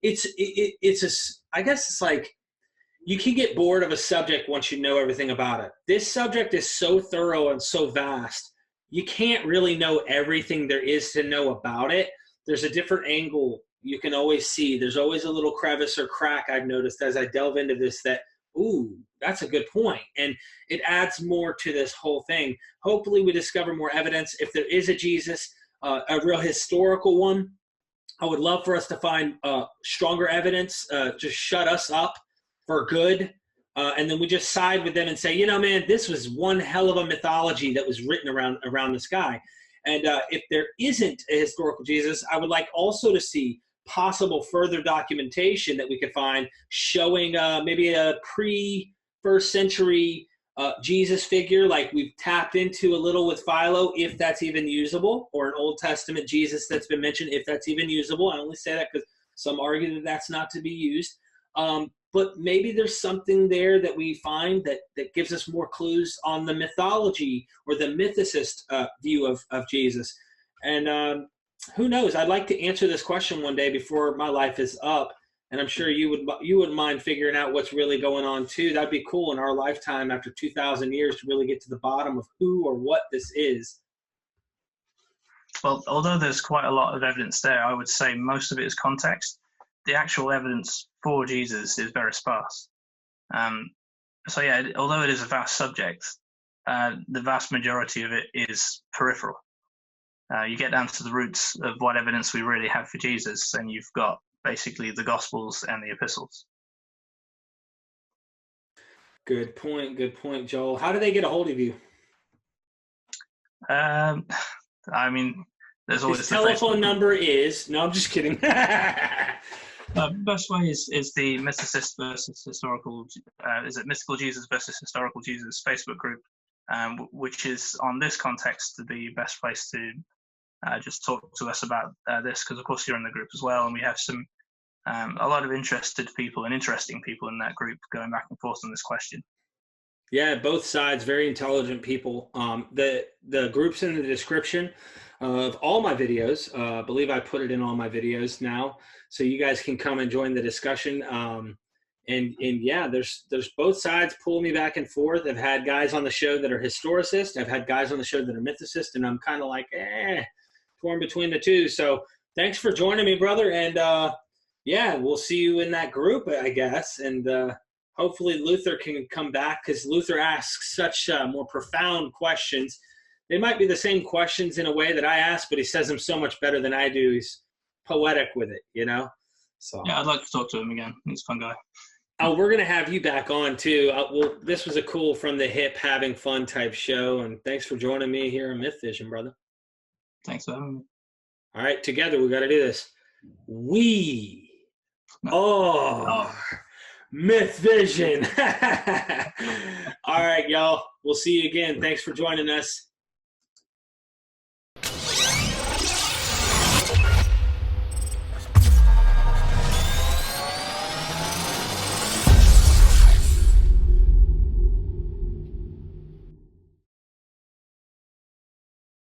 guess it's like you can get bored of a subject once you know everything about it. This subject is so thorough and so vast. You can't really know everything there is to know about it. There's a different angle you can always see. There's always a little crevice or crack I've noticed as I delve into this that, ooh, that's a good point. And it adds more to this whole thing. Hopefully we discover more evidence. If there is a Jesus, a real historical one, I would love for us to find stronger evidence, just shut us up for good. And then we just side with them and say, you know, man, this was one hell of a mythology that was written around this guy. And if there isn't a historical Jesus, I would like also to see possible further documentation that we could find showing maybe a pre-first century Jesus figure, like we've tapped into a little with Philo, if that's even usable, or an Old Testament Jesus that's been mentioned, if that's even usable. I only say that because some argue that that's not to be used. But maybe there's something there that we find that gives us more clues on the mythology or the mythicist view of Jesus. And who knows? I'd like to answer this question one day before my life is up. And I'm sure you wouldn't mind figuring out what's really going on too. That'd be cool in our lifetime after 2,000 years to really get to the bottom of who or what this is. Well, although there's quite a lot of evidence there, I would say most of it is context. The actual evidence for Jesus is very sparse. So yeah, although it is a vast subject, the vast majority of it is peripheral. You get down to the roots of what evidence we really have for Jesus, and you've got basically the Gospels and the Epistles. Good point, Joel. How do they get a hold of you? I mean, there's always his telephone number is. No, I'm just kidding. Best way is the Mythicist versus historical. Is it Mythical Jesus versus Historical Jesus Facebook group, which is on this context the best place to just talk to us about this, because of course you're in the group as well, and we have some a lot of interested people and interesting people in that group going back and forth on this question. Yeah, both sides, very intelligent people. The group's in the description of all my videos. I believe I put it in all my videos now, so you guys can come and join the discussion. And yeah, there's both sides pulling me back and forth. I've had guys on the show that are historicists. I've had guys on the show that are mythicists, and I'm kind of like, torn between the two. So thanks for joining me, brother. And yeah, we'll see you in that group, I guess. And hopefully Luther can come back, because Luther asks such more profound questions. They might be the same questions in a way that I ask, but he says them so much better than I do. He's poetic with it, you know? So yeah, I'd like to talk to him again. He's a fun guy. Oh, we're going to have you back on too. Well, this was a cool from the hip, having fun type show. And thanks for joining me here on Myth Vision, brother. Thanks for having me. All right, together we got to do this. We are Myth Vision. All right, y'all. We'll see you again. Thanks for joining us.